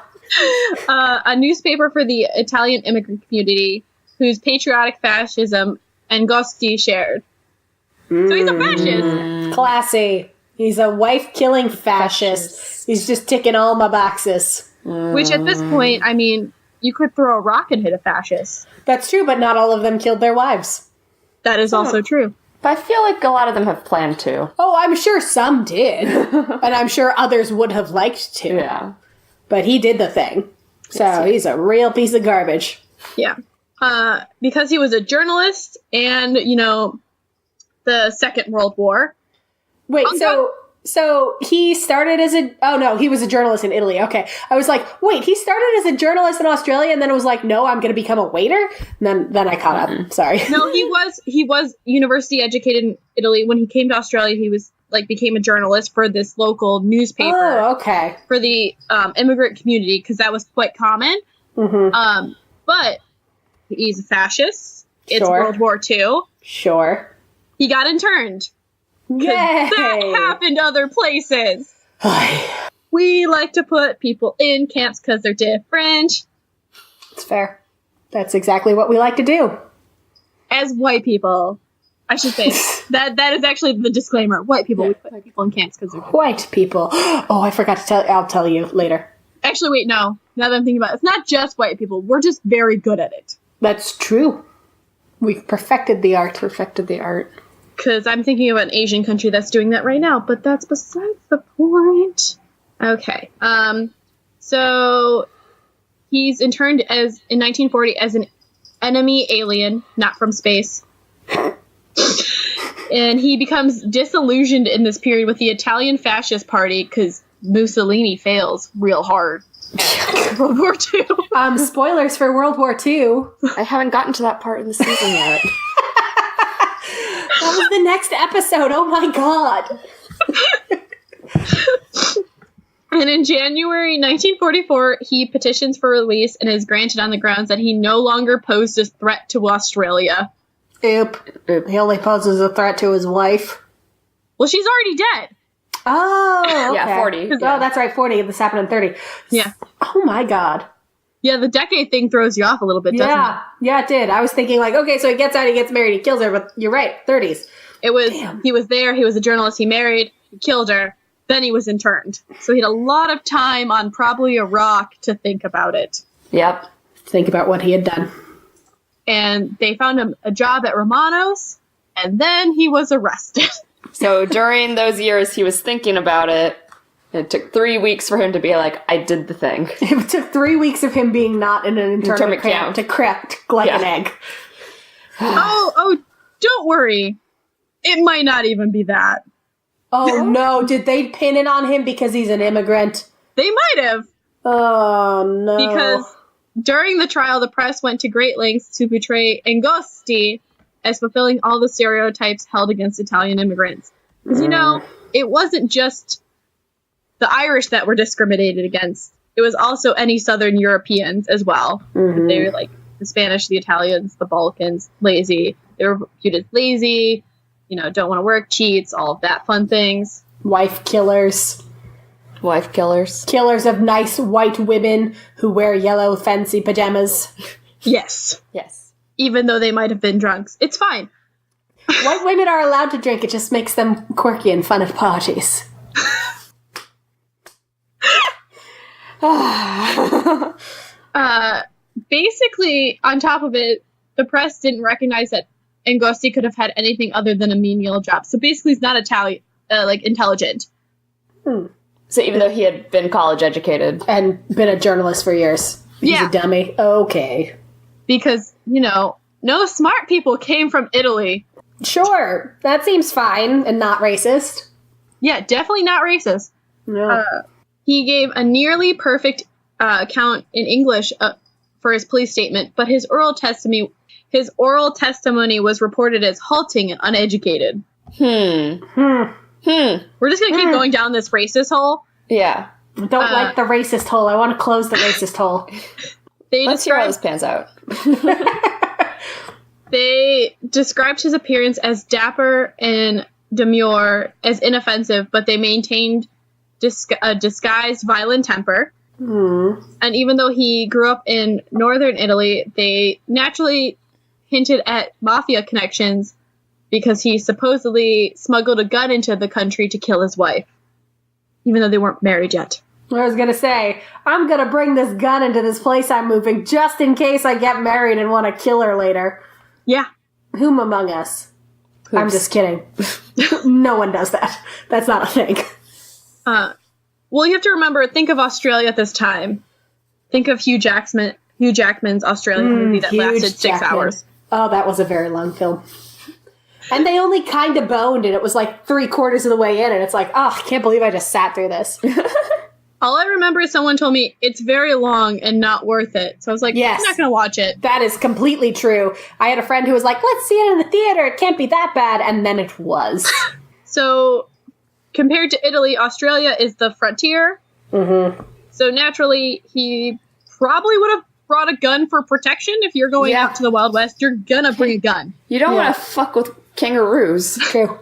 Speaker 2: A newspaper for the Italian immigrant community whose patriotic fascism Angosti shared. So he's a fascist.
Speaker 3: Classy. He's a wife-killing fascist. He's just ticking all my boxes.
Speaker 2: Which at this point, I mean, you could throw a rock and hit a fascist.
Speaker 3: That's true, but not all of them killed their wives.
Speaker 2: That is also true.
Speaker 4: But I feel like a lot of them have planned to.
Speaker 3: Oh, I'm sure some did. And I'm sure others would have liked to.
Speaker 4: Yeah.
Speaker 3: But he did the thing. So he's a real piece of garbage.
Speaker 2: Yeah. Because he was a journalist and, you know, the Second World War.
Speaker 3: Wait, so he started as he was a journalist in Italy. Okay. I was like, wait, he started as a journalist in Australia and then it was like, no, I'm going to become a waiter? And then I caught up. Sorry.
Speaker 2: No, he was university educated in Italy. When he came to Australia, he was became a journalist for this local newspaper.
Speaker 3: Oh, okay.
Speaker 2: For the immigrant community, because that was quite common. Mm-hmm. But he's a fascist. It's World War II.
Speaker 3: Sure.
Speaker 2: He got interned.
Speaker 3: Yay!
Speaker 2: That happened other places. We like to put people in camps because they're different.
Speaker 3: It's fair. That's exactly what we like to do.
Speaker 2: As white people. I should say that is actually the disclaimer. White people, we put people in camps because they're different. White
Speaker 3: people. Oh, I forgot to tell. I'll tell you later.
Speaker 2: Actually, wait, no. Now that I'm thinking about it, it's not just white people. We're just very good at it.
Speaker 3: That's true. We've perfected the art.
Speaker 2: Because I'm thinking of an Asian country that's doing that right now, but that's besides the point. Okay. So he's interned in 1940 as an enemy alien, not from space. And he becomes disillusioned in this period with the Italian Fascist Party because Mussolini fails real hard at World War II.
Speaker 3: Spoilers for World War II.
Speaker 4: I haven't gotten to that part in the season yet.
Speaker 3: That was the next episode. Oh my god.
Speaker 2: And in January 1944, he petitions for release and is granted on the grounds that he no longer posed a threat to Australia.
Speaker 3: Oop. He only poses a threat to his wife.
Speaker 2: Well, she's already dead.
Speaker 3: Oh, okay.
Speaker 4: Yeah, 40.
Speaker 3: Oh, that's right, 40. This happened in 30.
Speaker 2: Yeah.
Speaker 3: Oh my god.
Speaker 2: Yeah, the decade thing throws you off a little bit, doesn't it?
Speaker 3: Yeah, it did. I was thinking okay, so he gets out, he gets married, he kills her, but you're right, 30s.
Speaker 2: He was there, he was a journalist, he married, he killed her, then he was interned. So he had a lot of time on probably a rock to think about it.
Speaker 4: Yep.
Speaker 3: Think about what he had done.
Speaker 2: And they found him a job at Romano's, and then he was arrested.
Speaker 4: So during those years, he was thinking about it. It took 3 weeks for him to be like, I did the thing.
Speaker 3: It took 3 weeks of him being not in an internment camp to crack like an egg.
Speaker 2: Oh, don't worry. It might not even be that.
Speaker 3: Oh, no. Did they pin it on him because he's an immigrant?
Speaker 2: They might have.
Speaker 3: Oh, no.
Speaker 2: Because during the trial, the press went to great lengths to portray Angosti as fulfilling all the stereotypes held against Italian immigrants. Because, it wasn't just the Irish that were discriminated against. It was also any Southern Europeans as well. Mm-hmm. They were like the Spanish, the Italians, the Balkans, lazy. They were viewed as lazy, don't want to work, cheats, all of that fun things.
Speaker 3: Wife killers. Killers of nice white women who wear yellow fancy pajamas.
Speaker 2: Yes. Even though they might have been drunks. It's fine.
Speaker 3: White women are allowed to drink. It just makes them quirky and fun at parties.
Speaker 2: Basically, on top of it, the press didn't recognize that Angosti could have had anything other than a menial job. So basically, he's not intelligent.
Speaker 4: So even though he had been college educated.
Speaker 3: And been a journalist for years. He's a dummy. Okay.
Speaker 2: Because, no smart people came from Italy.
Speaker 3: Sure. That seems fine and not racist.
Speaker 2: Yeah, definitely not racist.
Speaker 3: No.
Speaker 2: He gave a nearly perfect account in English for his police statement, but his oral testimony was reported as halting and uneducated. We're just going to keep going down this racist hole.
Speaker 4: Yeah.
Speaker 3: Don't like the racist hole. I want to close the racist hole.
Speaker 4: Let's hear how this pans out.
Speaker 2: They described his appearance as dapper and demure, as inoffensive, but they maintained a disguised violent temper. And even though he grew up in northern Italy, they naturally hinted at mafia connections because he supposedly smuggled a gun into the country to kill his wife, even though they weren't married yet.
Speaker 3: I was going to say, I'm going to bring this gun into this place I'm moving just in case I get married and want to kill her later.
Speaker 2: Yeah.
Speaker 3: Whom among us?
Speaker 4: Oops.
Speaker 3: I'm just kidding. No one does that. That's not a thing.
Speaker 2: Well, you have to remember, think of Australia at this time. Think of Hugh Jackman's Australian movie that lasted 6 hours.
Speaker 3: Oh, that was a very long film. And they only kind of boned, and it was like 3/4 of the way in, and it's like, oh, I can't believe I just sat through this.
Speaker 2: All I remember is someone told me it's very long and not worth it. So I was like,
Speaker 3: yes,
Speaker 2: I'm not going to watch it.
Speaker 3: That is completely true. I had a friend who was like, let's see it in the theater. It can't be that bad. And then it was.
Speaker 2: So compared to Italy, Australia is the frontier.
Speaker 3: Mm-hmm.
Speaker 2: So naturally, he probably would have brought a gun for protection. If you're going out to the Wild West, you're going to bring a gun.
Speaker 4: You don't want to fuck with kangaroos.
Speaker 3: True.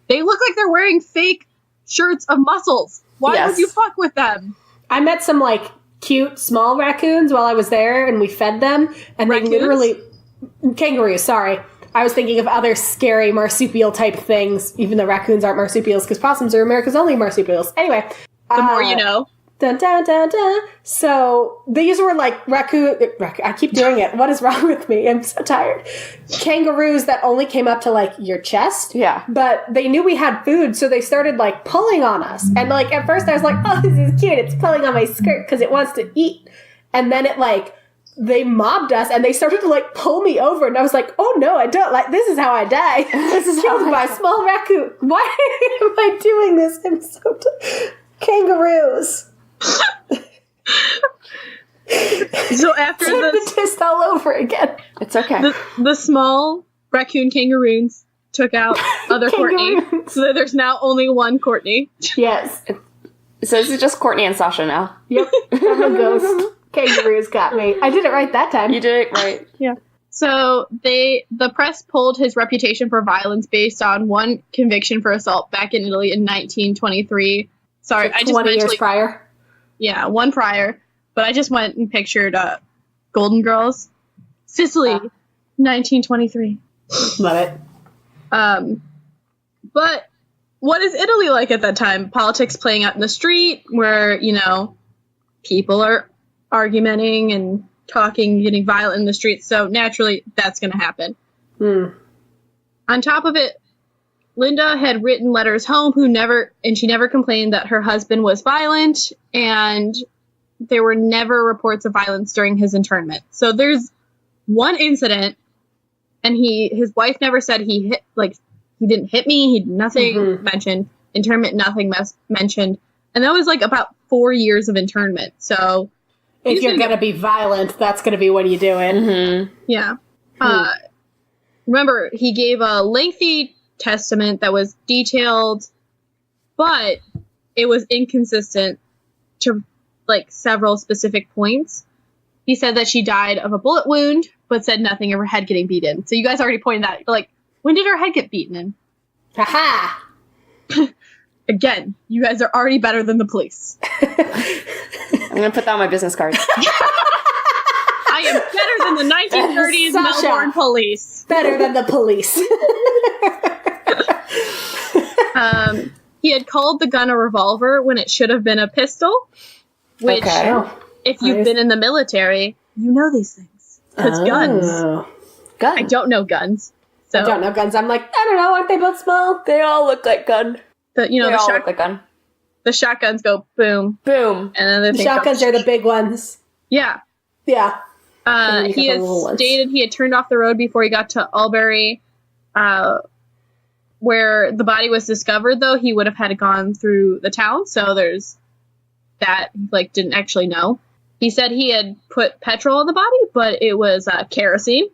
Speaker 2: They look like they're wearing fake shirts of muscles. Why would you fuck with them?
Speaker 3: I met some, cute small raccoons while I was there, and we fed them, and
Speaker 2: Raccoons?
Speaker 3: they literally... Kangaroos, sorry. I was thinking of other scary marsupial-type things, even though raccoons aren't marsupials, because possums are America's only marsupials. Anyway.
Speaker 2: The more you know.
Speaker 3: Dun, dun, dun, dun. So, these were raccoon... I keep doing it. What is wrong with me? I'm so tired. Kangaroos that only came up to, your chest.
Speaker 4: Yeah.
Speaker 3: But they knew we had food, so they started, pulling on us. And, at first I was like, oh, this is cute. It's pulling on my skirt because it wants to eat. And then it, they mobbed us, and they started to, pull me over. And I was like, oh, no, I don't. This is how I die. This is killed by a small raccoon. Why am I doing this? I'm so... Kangaroos.
Speaker 2: So after
Speaker 3: hypnotist all over again.
Speaker 4: It's okay.
Speaker 2: The small raccoon kangaroos took out other Courtney, so there's now only one Courtney.
Speaker 3: Yes.
Speaker 4: So this is just Courtney and Sasha now.
Speaker 3: Yep. I'm a ghost. Kangaroos got me. I did it right that time.
Speaker 4: You did it right.
Speaker 2: Yeah. So the press pulled his reputation for violence based on one conviction for assault back in Italy in 1923. Sorry, I just
Speaker 3: 20 years prior.
Speaker 2: Yeah, one prior. But I just went and pictured Golden Girls. Sicily, 1923.
Speaker 3: Love it.
Speaker 2: But what is Italy like at that time? Politics playing out in the street where, people are argumenting and talking, getting violent in the streets. So naturally, that's going to happen. On top of it, Linda had written letters home she never complained that her husband was violent, and there were never reports of violence during his internment. So there's one incident, and his wife never said he didn't hit me, he did nothing mentioned. Internment, nothing mentioned. And that was about 4 years of internment. So
Speaker 3: if you're going to be violent, that's going to be what you do it.
Speaker 4: Mm-hmm.
Speaker 2: Yeah. Remember, he gave a lengthy testament that was detailed, but it was inconsistent to several specific points. He said that she died of a bullet wound, but said nothing of her head getting beaten. So you guys already pointed that. When did her head get beaten in?
Speaker 3: Ha-ha!
Speaker 2: Again, you guys are already better than the police.
Speaker 4: I'm going to put that on my business card.
Speaker 2: I am better than the 1930s
Speaker 3: Sasha.
Speaker 2: Melbourne police.
Speaker 3: Better than the police.
Speaker 2: He had called the gun a revolver when it should have been a pistol. which, if you've been in the military, you know these things. Because guns. I don't know guns. So.
Speaker 3: I don't know guns. I'm like, I don't know, aren't they both small?
Speaker 4: They all look like gun.
Speaker 2: Look like gun. The shotguns go boom.
Speaker 4: Boom.
Speaker 2: And then
Speaker 3: the shotguns are the big ones.
Speaker 2: Yeah.
Speaker 3: Yeah.
Speaker 2: He had stated he had turned off the road before he got to Albury, where the body was discovered, though. He would have had gone through the town, so there's that, didn't actually know. He said he had put petrol on the body, but it was kerosene.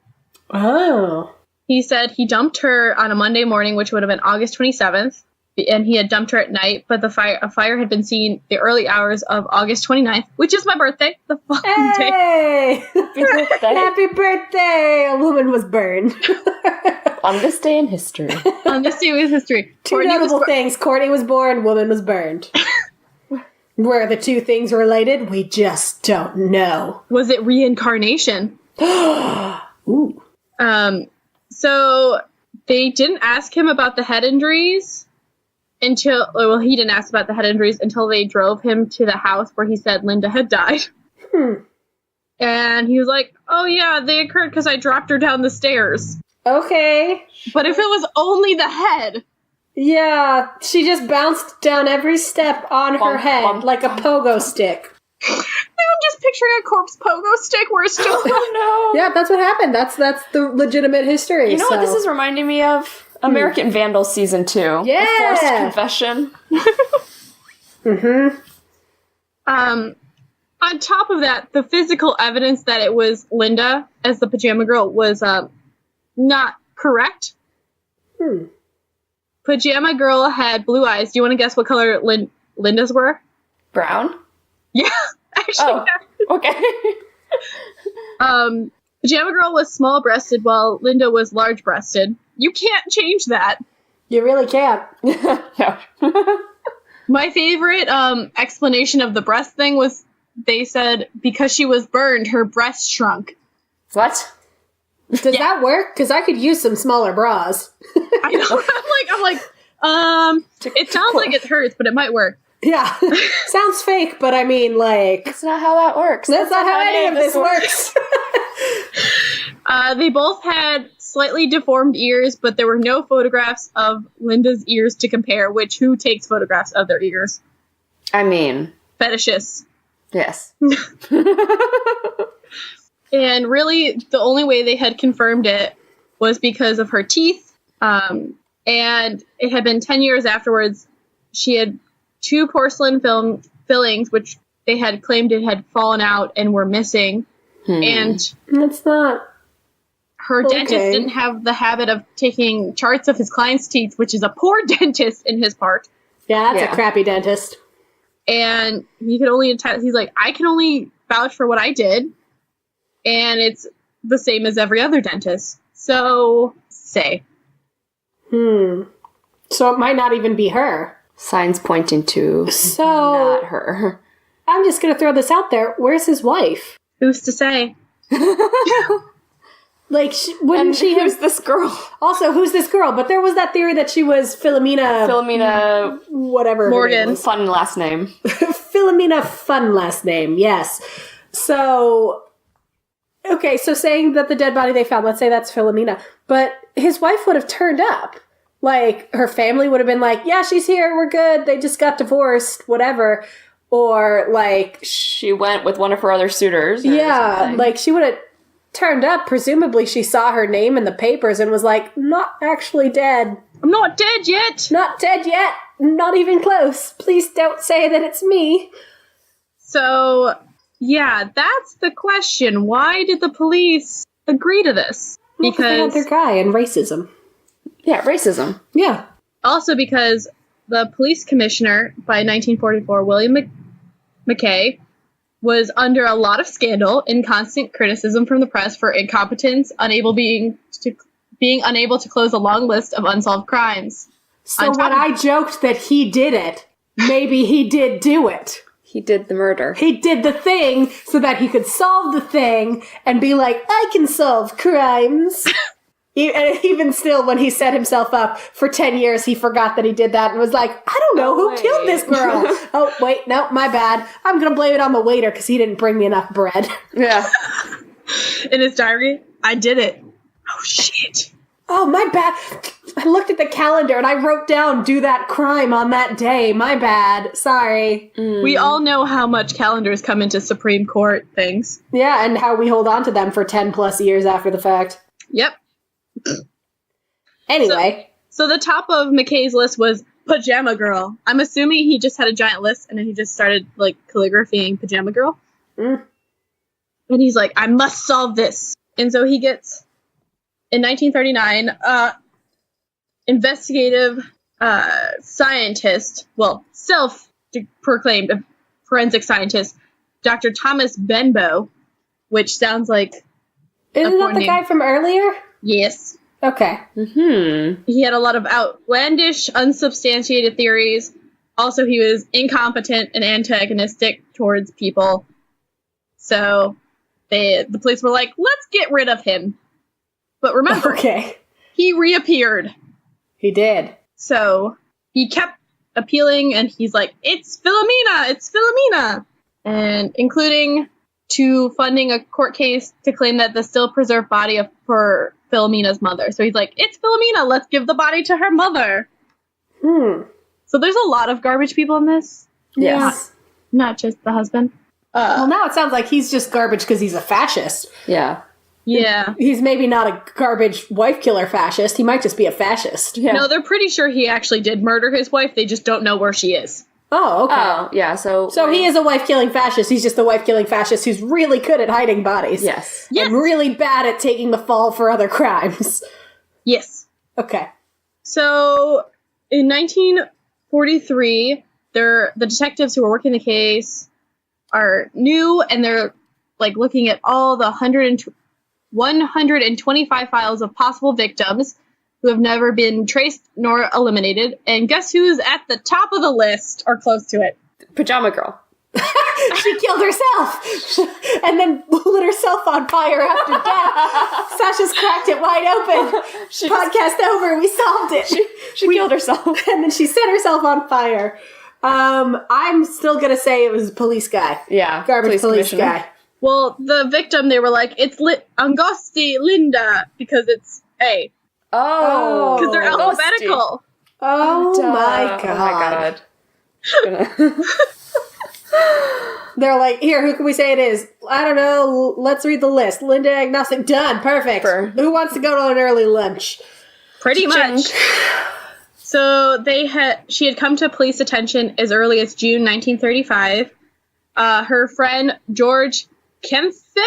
Speaker 3: Oh.
Speaker 2: He said he dumped her on a Monday morning, which would have been August 27th, and he had dumped her at night, but a fire had been seen the early hours of August 29th, which is my birthday, the following day.
Speaker 3: Happy birthday. Happy birthday! A woman was burned.
Speaker 4: On this day in history.
Speaker 2: On this day in history.
Speaker 3: Two notable things. Courtney was born, woman was burned. Were the two things related? We just don't know.
Speaker 2: Was it reincarnation?
Speaker 3: Ooh.
Speaker 2: So they didn't ask him about the head injuries he didn't ask about the head injuries until they drove him to the house where he said Linda had died. And he was like, oh yeah, they occurred because I dropped her down the stairs.
Speaker 3: Okay.
Speaker 2: But if it was only the head.
Speaker 3: Yeah, she just bounced down every step on her head like a pogo stick.
Speaker 2: I'm just picturing a corpse pogo stick where it's just
Speaker 3: Yeah, that's what happened. That's the legitimate history.
Speaker 4: You know what this is reminding me of? American Vandal Season 2.
Speaker 3: Yeah!
Speaker 4: A forced confession.
Speaker 2: On top of that, the physical evidence that it was Linda as the Pajama Girl was not correct. Pajama Girl had blue eyes. Do you want to guess what color Linda's were?
Speaker 4: Brown?
Speaker 2: Yeah, actually.
Speaker 4: Okay.
Speaker 2: Pajama Girl was small-breasted while Linda was large-breasted. You can't change that.
Speaker 3: You really can't.
Speaker 4: No.
Speaker 2: My favorite explanation of the breast thing was they said because she was burned, her breast shrunk.
Speaker 4: What?
Speaker 3: Does that work? Because I could use some smaller bras.
Speaker 2: I know. I'm like, it sounds like it hurts, but it might work.
Speaker 3: Yeah. Sounds fake, but I mean,
Speaker 4: that's not how that works.
Speaker 3: That's not how any of this works.
Speaker 2: They both had slightly deformed ears, but there were no photographs of Linda's ears to compare, which who takes photographs of their ears?
Speaker 4: I mean...
Speaker 2: fetishists.
Speaker 4: Yes.
Speaker 2: And really, the only way they had confirmed it was because of her teeth. And it had been 10 years afterwards. She had 2 porcelain fillings, which they had claimed it had fallen out and were missing. And
Speaker 3: that's not...
Speaker 2: her dentist didn't have the habit of taking charts of his client's teeth, which is a poor dentist in his part.
Speaker 3: Yeah, that's a crappy dentist.
Speaker 2: And he could only he's like, I can only vouch for what I did. And it's the same as every other dentist. So, say.
Speaker 3: So it might not even be her.
Speaker 4: Signs pointing to not her.
Speaker 3: I'm just going to throw this out there. Where's his wife?
Speaker 2: Who's to say?
Speaker 3: Wouldn't she
Speaker 4: who's this girl?
Speaker 3: Also, who's this girl? But there was that theory that she was Philomena... whatever
Speaker 2: Morgan.
Speaker 4: Fun last name.
Speaker 3: Philomena fun last name, yes. So... okay, so saying that the dead body they found, let's say that's Philomena, but his wife would have turned up. Her family would have been like, yeah, she's here, we're good, they just got divorced, whatever. Or,
Speaker 4: she went with one of her other suitors.
Speaker 3: Yeah, she would have turned up. Presumably she saw her name in the papers and was like, not actually dead.
Speaker 2: I'm not dead yet.
Speaker 3: Not dead yet. Not even close. Please don't say that it's me.
Speaker 2: So... yeah, that's the question. Why did the police agree to this?
Speaker 3: Because they had their guy and racism.
Speaker 4: Yeah, racism.
Speaker 3: Yeah.
Speaker 2: Also because the police commissioner by 1944, William McKay, was under a lot of scandal and constant criticism from the press for incompetence, being unable to close a long list of unsolved crimes.
Speaker 3: So when I joked that he did it, maybe he did do it.
Speaker 4: He did the murder.
Speaker 3: He did the thing so that he could solve the thing and be like, I can solve crimes. And even still, when he set himself up for 10 years, he forgot that he did that and was like, I don't know who killed this girl. Oh, wait, no, my bad. I'm going to blame it on the waiter because he didn't bring me enough bread.
Speaker 4: Yeah.
Speaker 2: In his diary, I did it. Oh, shit.
Speaker 3: Oh, my bad. I looked at the calendar and I wrote down do that crime on that day. My bad. Sorry.
Speaker 2: We all know how much calendars come into Supreme Court things.
Speaker 3: Yeah, and how we hold on to them for 10 plus years after the fact.
Speaker 2: Yep.
Speaker 3: Anyway.
Speaker 2: So the top of McKay's list was Pajama Girl. I'm assuming he just had a giant list and then he just started, like, calligraphying Pajama Girl. And he's like, I must solve this. And so he gets, in 1939, investigative scientist, well, self-proclaimed forensic scientist, Dr. Thomas Benbow, which sounds like...
Speaker 3: Isn't that the guy from earlier?
Speaker 2: Yes.
Speaker 3: Okay.
Speaker 2: He had a lot of outlandish, unsubstantiated theories. Also, he was incompetent and antagonistic towards people. So the police were like, let's get rid of him. But remember, he reappeared.
Speaker 3: He did.
Speaker 2: So he kept appealing, and he's like, it's Philomena! It's Philomena! And including to funding a court case to claim that the still preserved body for Philomena's mother. So he's like, it's Philomena! Let's give the body to her mother! So there's a lot of garbage people in this.
Speaker 3: Yes.
Speaker 2: Not just the husband.
Speaker 3: Well, now it sounds like he's just garbage because he's a fascist.
Speaker 4: Yeah.
Speaker 2: Yeah.
Speaker 3: He's maybe not a garbage wife killer fascist. He might just be a fascist.
Speaker 4: Yeah.
Speaker 2: No, they're pretty sure he actually did murder his wife. They just don't know where she is.
Speaker 3: Oh, okay.
Speaker 4: Oh, yeah, so
Speaker 3: he is a wife-killing fascist. He's just a wife-killing fascist who's really good at hiding bodies.
Speaker 4: Yes.
Speaker 3: And really bad at taking the fall for other crimes.
Speaker 2: Yes.
Speaker 3: Okay.
Speaker 2: So, in 1943, the detectives who were working the case are new, and they're, like, looking at all the 125 files of possible victims who have never been traced nor eliminated. And guess who's at the top of the list, or close to it?
Speaker 4: Pajama Girl.
Speaker 3: She killed herself and then lit herself on fire after death. Sasha's cracked it wide open. Podcast over. We solved it.
Speaker 4: She killed herself.
Speaker 3: And then she set herself on fire. I'm still going to say it was a police guy.
Speaker 4: Yeah.
Speaker 3: Garbage police guy.
Speaker 2: Well, the victim, they were like, it's Angosti Linda, because it's A.
Speaker 4: Oh.
Speaker 2: Because they're alphabetical.
Speaker 3: Oh my god. They're like, here, who can we say it is? I don't know. Let's read the list. Linda Agnostic. Done. Perfect. Who wants to go to an early lunch?
Speaker 2: Pretty much. So she had come to police attention as early as June 1935. Her friend George Kempfe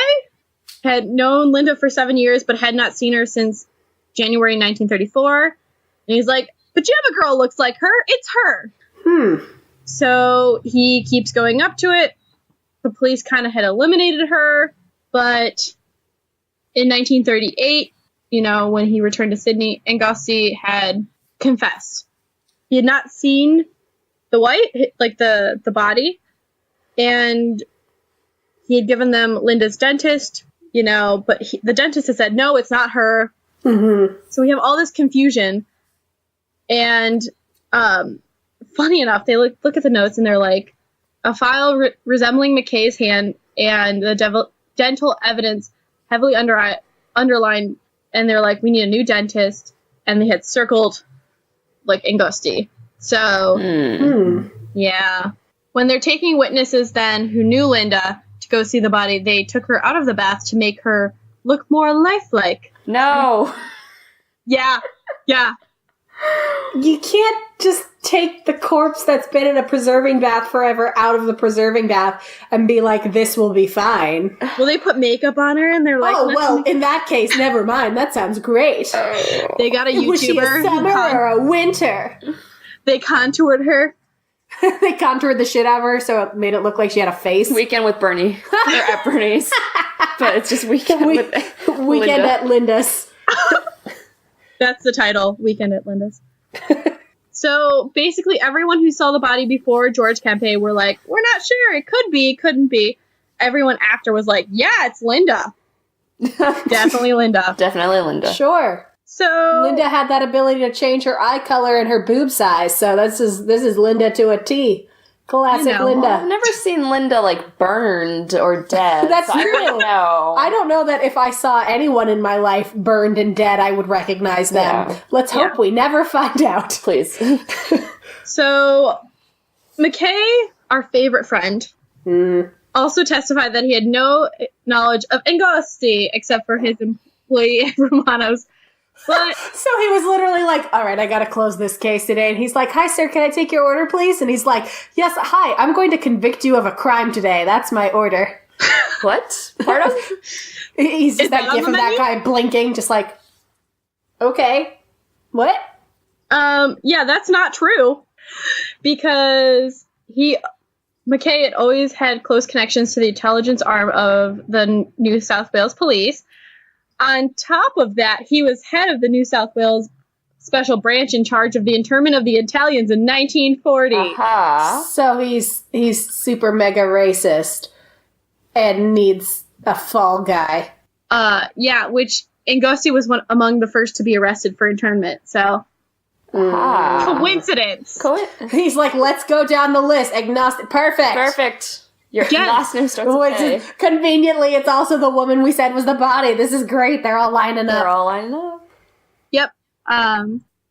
Speaker 2: had known Linda for 7 years, but had not seen her since January 1934. And he's like, Pajama Girl looks like her. It's her. So he keeps going up to it. The police kind of had eliminated her, but in 1938, when he returned to Sydney, Angosti had confessed. He had not seen the the body, and he had given them Linda's dentist, but the dentist had said, no, it's not her. So we have all this confusion, and funny enough, they look at the notes, and they're like, a file resembling McKay's hand and the dental evidence heavily underlined, and they're like, we need a new dentist, and they had circled, Angosti. So, yeah. When they're taking witnesses then who knew Linda to go see the body, they took her out of the bath to make her look more lifelike.
Speaker 4: No.
Speaker 2: Yeah.
Speaker 3: You can't just take the corpse that's been in a preserving bath forever out of the preserving bath and be like, this will be fine.
Speaker 2: Well, they put makeup on her, and they're like,
Speaker 3: oh, well, in that case, never mind. That sounds great.
Speaker 2: They got a YouTuber.
Speaker 3: Was she a summer or a winter?
Speaker 2: They contoured her.
Speaker 3: They contoured the shit out of her, so it made it look like she had a face.
Speaker 4: Weekend with Bernie. They're at Bernie's. But it's just Weekend with
Speaker 3: Weekend
Speaker 4: Linda.
Speaker 3: at Linda's.
Speaker 2: That's the title, Weekend at Linda's. So basically everyone who saw the body before George Kempe were like, we're not sure, it could be, couldn't be. Everyone after was like, yeah, it's Linda. Definitely Linda.
Speaker 4: Definitely Linda.
Speaker 3: Sure.
Speaker 2: So
Speaker 3: Linda had that ability to change her eye color and her boob size, so this is Linda to a T. Classic Linda.
Speaker 4: Well, I've never seen Linda, like, burned or dead.
Speaker 3: That's
Speaker 4: so
Speaker 3: true.
Speaker 4: I don't know.
Speaker 3: I don't know that if I saw anyone in my life burned and dead, I would recognize them.
Speaker 4: Yeah.
Speaker 3: Let's hope we never find out.
Speaker 4: Please.
Speaker 2: So, McKay, our favorite friend, also testified that he had no knowledge of Angosti except for his employee Romano's. But
Speaker 3: So he was literally like, all right, I got to close this case today. And he's like, hi, sir, can I take your order, please? And he's like, yes, hi, I'm going to convict you of a crime today. That's my order.
Speaker 4: What? Part of?
Speaker 3: He's just
Speaker 2: that
Speaker 3: that
Speaker 2: on
Speaker 3: gif
Speaker 2: the
Speaker 3: of that
Speaker 2: menu?
Speaker 3: guy blinking, just like, okay, what?
Speaker 2: yeah, that's not true. Because McKay had always had close connections to the intelligence arm of the New South Wales Police. On top of that, he was head of the New South Wales Special Branch in charge of the internment of the Italians in 1940.
Speaker 4: Uh-huh.
Speaker 3: So he's super mega racist and needs a fall guy.
Speaker 2: Yeah, which Angosti was among the first to be arrested for internment. So, coincidence.
Speaker 3: He's like, let's go down the list. Agnostic. Perfect.
Speaker 4: Your
Speaker 2: Yes.
Speaker 4: last name starts
Speaker 3: Which
Speaker 4: with A.
Speaker 3: is, conveniently, it's also the woman we said was the body. This is great. They're all lining
Speaker 4: They're
Speaker 3: up.
Speaker 4: all lined up.
Speaker 2: Yep.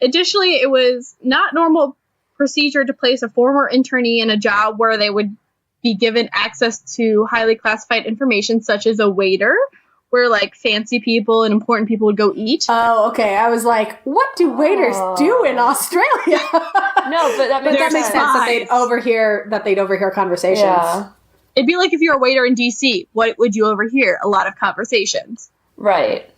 Speaker 2: Additionally, it was not normal procedure to place a former internee in a job where they would be given access to highly classified information, such as a waiter, where like fancy people and important people would go eat.
Speaker 3: Oh, okay. I was like, what do waiters do in Australia?
Speaker 4: No, but that makes
Speaker 3: That makes sense that they'd overhear conversations.
Speaker 4: Yeah.
Speaker 2: It'd be like if you're a waiter in DC, what would you overhear? A lot of conversations.
Speaker 4: Right.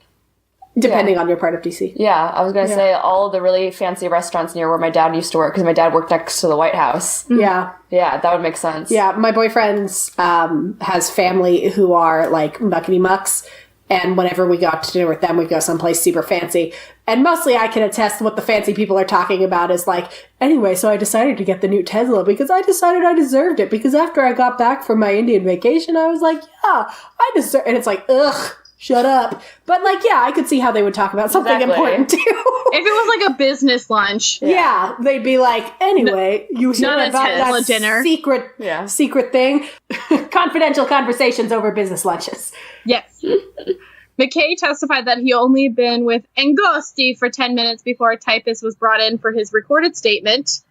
Speaker 3: Depending on your part of DC.
Speaker 4: Yeah, I was going to say all the really fancy restaurants near where my dad used to work, because my dad worked next to the White House.
Speaker 3: Yeah.
Speaker 4: Yeah, that would make sense.
Speaker 3: Yeah, my boyfriend's has family who are like muckety mucks, and whenever we go out to dinner with them, we go someplace super fancy. And mostly I can attest what the fancy people are talking about is like, anyway, so I decided to get the new Tesla because I decided I deserved it, because after I got back from my Indian vacation, I was like, yeah, I deserve, and it's like, ugh, shut up. But like, yeah, I could see how they would talk about something important too.
Speaker 2: If it was like a business lunch.
Speaker 3: Yeah, they'd be like, anyway, you hear
Speaker 2: not a
Speaker 3: about
Speaker 2: Tesla
Speaker 3: that
Speaker 2: dinner.
Speaker 3: secret thing? Confidential conversations over business lunches.
Speaker 2: Yes. McKay testified that he only been with Angosti for 10 minutes before a typist was brought in for his recorded statement.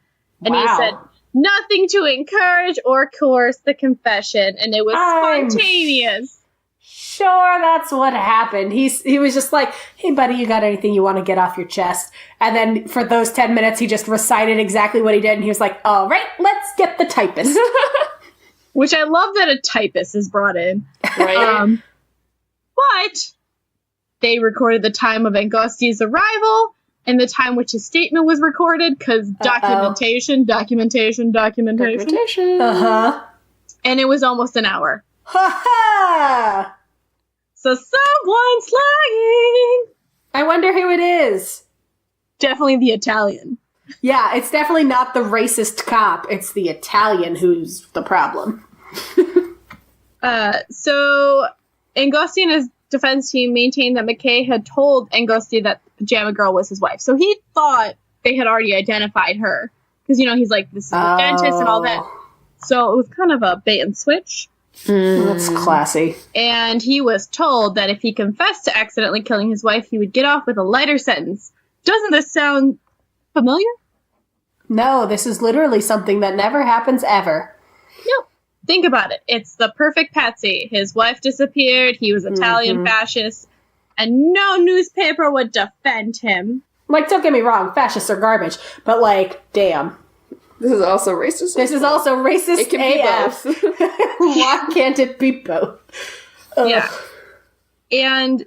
Speaker 2: And he said nothing to encourage or coerce the confession. And it was spontaneous.
Speaker 3: Sure, that's what happened. He was just like, hey, buddy, you got anything you want to get off your chest? And then for those 10 minutes, he just recited exactly what he did. And he was like, all right, let's get the typist.
Speaker 2: Which I love that a typist is brought in.
Speaker 4: Right.
Speaker 2: But they recorded the time of Angosti's arrival and the time which his statement was recorded, because documentation.
Speaker 3: Uh-huh.
Speaker 2: And it was almost an hour.
Speaker 3: Ha ha!
Speaker 2: So someone's lying.
Speaker 3: I wonder who it is.
Speaker 2: Definitely the Italian.
Speaker 3: Yeah, it's definitely not the racist cop. It's the Italian who's the problem.
Speaker 2: So Angosti and his defense team maintained that McKay had told Angosti that Pajama Girl was his wife. So he thought they had already identified her. Because, you know, he's like, this is a dentist and all that. So it was kind of a bait and switch.
Speaker 3: That's classy.
Speaker 2: And he was told that if he confessed to accidentally killing his wife, he would get off with a lighter sentence. Doesn't this sound familiar?
Speaker 3: No, this is literally something that never happens ever.
Speaker 2: Nope. Think about it. It's the perfect patsy. His wife disappeared, he was Italian fascist, and no newspaper would defend him.
Speaker 3: Like, don't get me wrong, fascists are garbage, but like, damn.
Speaker 4: This is also racist.
Speaker 3: This is also racist
Speaker 4: It can be
Speaker 3: AF.
Speaker 4: both.
Speaker 3: Why can't it be both?
Speaker 2: Yeah. And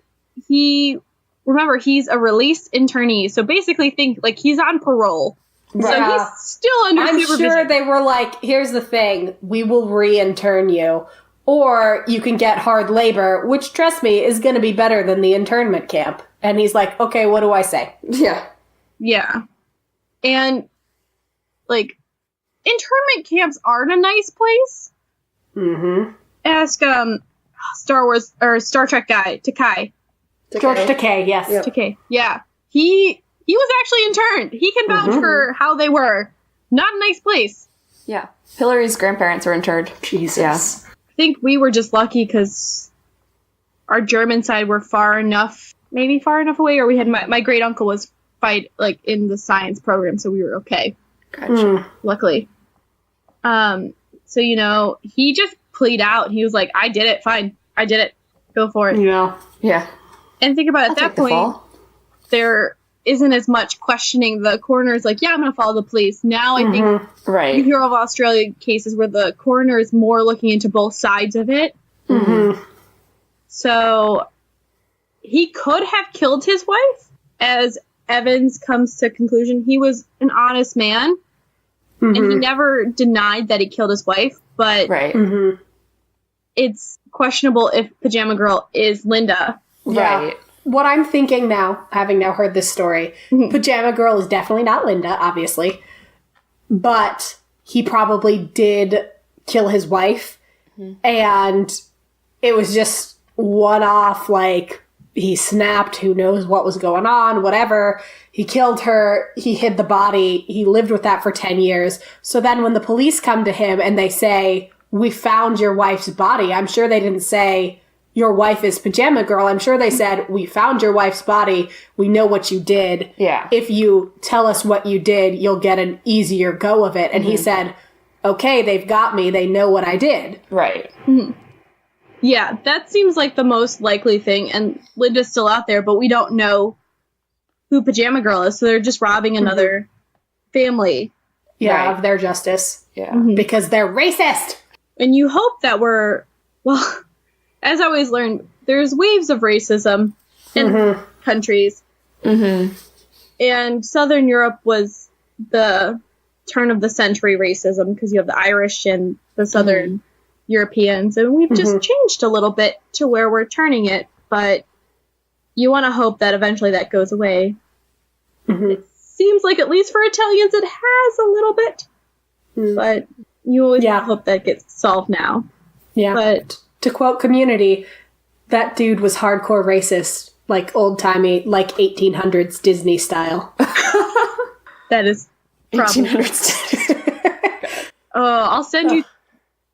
Speaker 2: remember, he's a released internee, so basically think, like, he's on parole. So he's still under supervision.
Speaker 3: I'm sure they were like, here's the thing, we will re-intern you, or you can get hard labor, which, trust me, is going to be better than the internment camp. And he's like, okay, what do I say?
Speaker 4: Yeah.
Speaker 2: Yeah. And, like, internment camps aren't a nice place.
Speaker 3: Mm-hmm.
Speaker 2: Ask, Star Wars, or Star Trek guy, Takai.
Speaker 3: George Takei, yes.
Speaker 4: Yep.
Speaker 2: Takei, yeah. he was actually interned. He can vouch for how they were. Not a nice place.
Speaker 4: Yeah. Hillary's grandparents were interned.
Speaker 3: Jesus.
Speaker 4: Yeah.
Speaker 2: I think we were just lucky because our German side were far enough away, or we had my great uncle was in the science program, so we were okay.
Speaker 4: Gotcha.
Speaker 2: Luckily. So, he just pleaded out. He was like, I did it. Fine. I did it. Go for it.
Speaker 4: Yeah.
Speaker 2: And think about it, at that point, there isn't as much questioning. The coroner's like, yeah, I'm going to follow the police. Now I think you hear of Australia cases where the coroner is more looking into both sides of it.
Speaker 3: Mm-hmm.
Speaker 2: So he could have killed his wife. As Evans comes to conclusion, he was an honest man. And he never denied that he killed his wife. But it's questionable if Pajama Girl is Linda.
Speaker 3: Yeah.
Speaker 4: Right.
Speaker 3: What I'm thinking now, having now heard this story, Pajama Girl is definitely not Linda, obviously. But he probably did kill his wife. And it was just one-off, like, he snapped, who knows what was going on, whatever. He killed her, he hid the body, he lived with that for 10 years. So then when the police come to him and they say, we found your wife's body, I'm sure they didn't say, your wife is Pajama Girl. I'm sure they said, we found your wife's body, we know what you did.
Speaker 4: Yeah.
Speaker 3: If you tell us what you did, you'll get an easier go of it. And he said, okay, they've got me, they know what I did.
Speaker 4: Right.
Speaker 2: Yeah, that seems like the most likely thing. And Linda's still out there, but we don't know who Pajama Girl is. So they're just robbing another family.
Speaker 3: Yeah, of their justice.
Speaker 4: Yeah.
Speaker 3: Because they're racist.
Speaker 2: And you hope that as I always learned, there's waves of racism in countries. And Southern Europe was the turn of the century racism because you have the Irish and the Southern Europeans, and we've just changed a little bit to where we're turning it, but you want to hope that eventually that goes away. It seems like at least for Italians it has a little bit, but you always hope that gets solved now.
Speaker 3: Yeah.
Speaker 2: But
Speaker 3: to quote Community, that dude was hardcore racist, like old-timey, like 1800s Disney style.
Speaker 2: that is probably...
Speaker 4: 1800s.
Speaker 2: I'll send you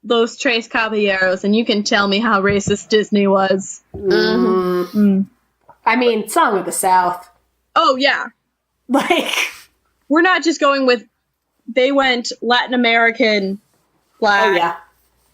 Speaker 2: those Tres Caballeros, and you can tell me how racist Disney was.
Speaker 3: I mean, Song of the South.
Speaker 2: Oh, yeah.
Speaker 3: Like...
Speaker 2: We're not just going with... They went Latin American black.
Speaker 3: Oh, yeah.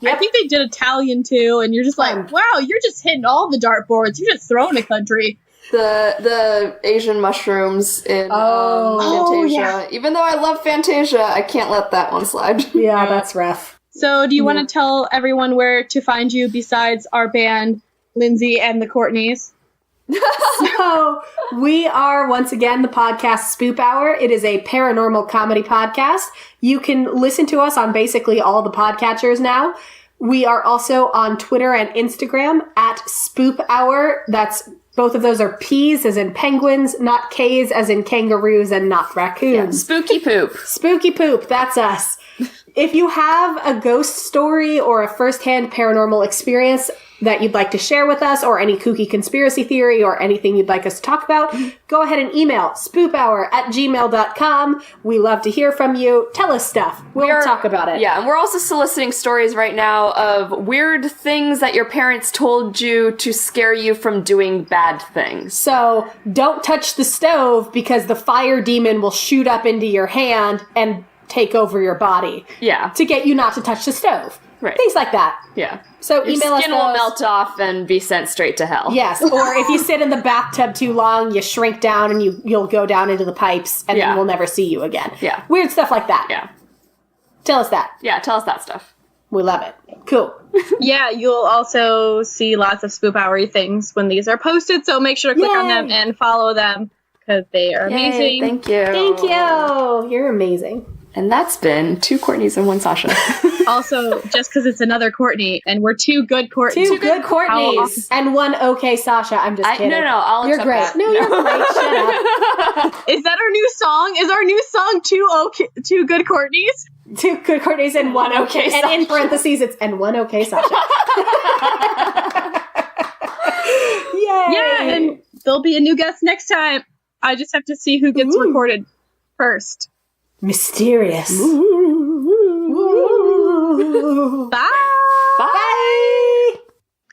Speaker 2: I think they did Italian, too, and you're just like, wow, you're just hitting all the dartboards. You're just throwing a country.
Speaker 4: The Asian mushrooms in Fantasia.
Speaker 2: Yeah.
Speaker 4: Even though I love Fantasia, I can't let that one slide.
Speaker 3: Yeah, that's rough.
Speaker 2: So do you want to tell everyone where to find you besides our band, Lindsay and the Courtneys?
Speaker 3: So, we are, once again, the podcast Spoop Hour. It is a paranormal comedy podcast. You can listen to us on basically all the podcatchers now. We are also on Twitter and Instagram at Spoop Hour. Both of those are P's as in penguins, not K's as in kangaroos, and not raccoons.
Speaker 4: Spooky poop.
Speaker 3: Spooky poop, that's us. If you have a ghost story or a first-hand paranormal experience that you'd like to share with us, or any kooky conspiracy theory, or anything you'd like us to talk about, go ahead and email spoophour@gmail.com. We love to hear from you. Tell us stuff. We'll talk about it.
Speaker 4: Yeah, and we're also soliciting stories right now of weird things that your parents told you to scare you from doing bad things.
Speaker 3: So, don't touch the stove because the fire demon will shoot up into your hand and take over your body.
Speaker 4: Yeah.
Speaker 3: To get you not to touch the stove.
Speaker 4: Right.
Speaker 3: Things like that.
Speaker 4: Yeah.
Speaker 3: So
Speaker 4: Your
Speaker 3: email us
Speaker 4: skin will
Speaker 3: those.
Speaker 4: melt off and be sent straight to hell.
Speaker 3: Yes, or if you sit in the bathtub too long, you shrink down and you'll go down into the pipes and then we'll never see you again.
Speaker 4: Yeah.
Speaker 3: Weird stuff like that.
Speaker 4: Yeah.
Speaker 3: Tell us that.
Speaker 4: Yeah, tell us that stuff.
Speaker 3: We love it. Cool.
Speaker 2: Yeah, you'll also see lots of Spoop Hour things when these are posted, so make sure to click on them and follow them, because they are amazing.
Speaker 4: Thank you.
Speaker 3: Thank you. You're amazing.
Speaker 4: And that's been 2 Courtneys and 1 Sasha.
Speaker 2: Also, just because it's another Courtney, and we're 2 good Courtneys.
Speaker 3: Two good Courtneys and 1 okay Sasha. I'm just kidding.
Speaker 4: No, I'll
Speaker 3: You're
Speaker 4: accept
Speaker 3: great.
Speaker 4: that.
Speaker 3: No, you're great. Shut up.
Speaker 2: Is that our new song? Is our new song 2 good Courtneys?
Speaker 3: 2 good Courtneys and 1 okay Sasha. And in parentheses, it's and 1 okay Sasha. Yay!
Speaker 2: Yeah, and there'll be a new guest next time. I just have to see who gets recorded first.
Speaker 3: Mysterious.
Speaker 2: Bye!
Speaker 3: Bye!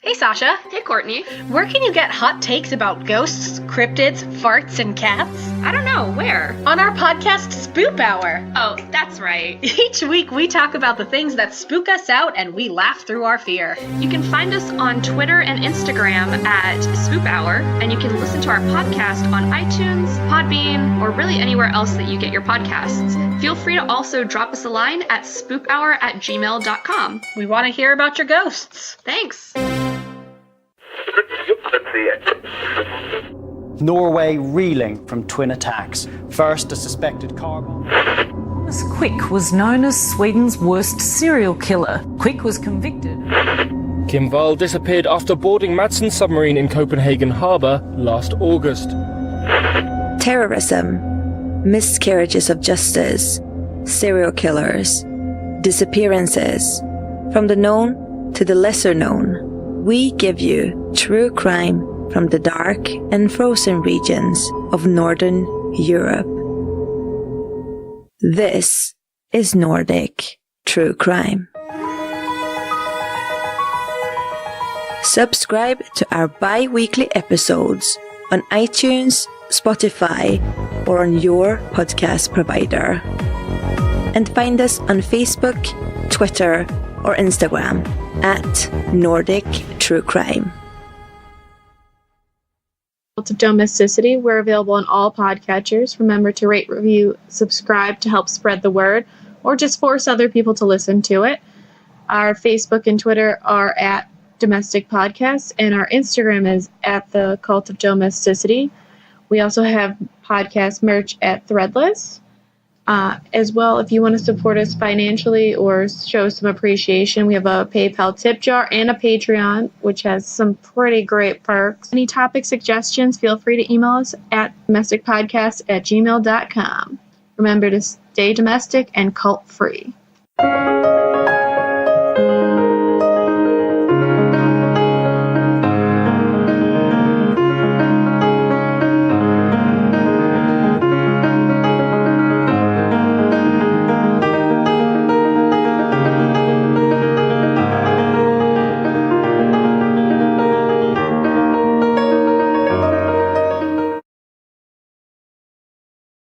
Speaker 5: Hey, Sasha.
Speaker 4: Hey, Courtney.
Speaker 5: Where can you get hot takes about ghosts, cryptids, farts, and cats?
Speaker 4: I don't know, where?
Speaker 5: On our podcast, Spoop Hour.
Speaker 4: Oh, that's right.
Speaker 5: Each week, we talk about the things that spook us out and we laugh through our fear.
Speaker 4: You can find us on Twitter and Instagram at Spoop Hour, and you can listen to our podcast on iTunes, Podbean, or really anywhere else that you get your podcasts. Feel free to also drop us a line at spoophour@gmail.com.
Speaker 5: We want to hear about your ghosts.
Speaker 4: Thanks.
Speaker 6: Norway reeling from twin attacks. First, a suspected car bomb.
Speaker 7: Thomas Quick was known as Sweden's worst serial killer. Quick was convicted.
Speaker 8: Kim Wall disappeared after boarding Madison submarine in Copenhagen harbour last August.
Speaker 9: Terrorism, miscarriages of justice, serial killers, disappearances. From the known to the lesser known, we give you true crime from the dark and frozen regions of Northern Europe. This is Nordic True Crime. Subscribe to our bi-weekly episodes on iTunes, Spotify, or on your podcast provider. And find us on Facebook, Twitter, or Instagram at Nordic True Crime.
Speaker 2: Cult of Domesticity. We're available on all podcatchers. Remember to rate, review, subscribe to help spread the word, or just force other people to listen to it. Our Facebook and Twitter are at Domestic Podcasts, and our Instagram is at the Cult of Domesticity. We also have podcast merch at Threadless. As well, if you want to support us financially or show some appreciation, we have a PayPal tip jar and a Patreon, which has some pretty great perks. Any topic suggestions, feel free to email us at domesticpodcast@gmail.com. Remember to stay domestic and cult-free.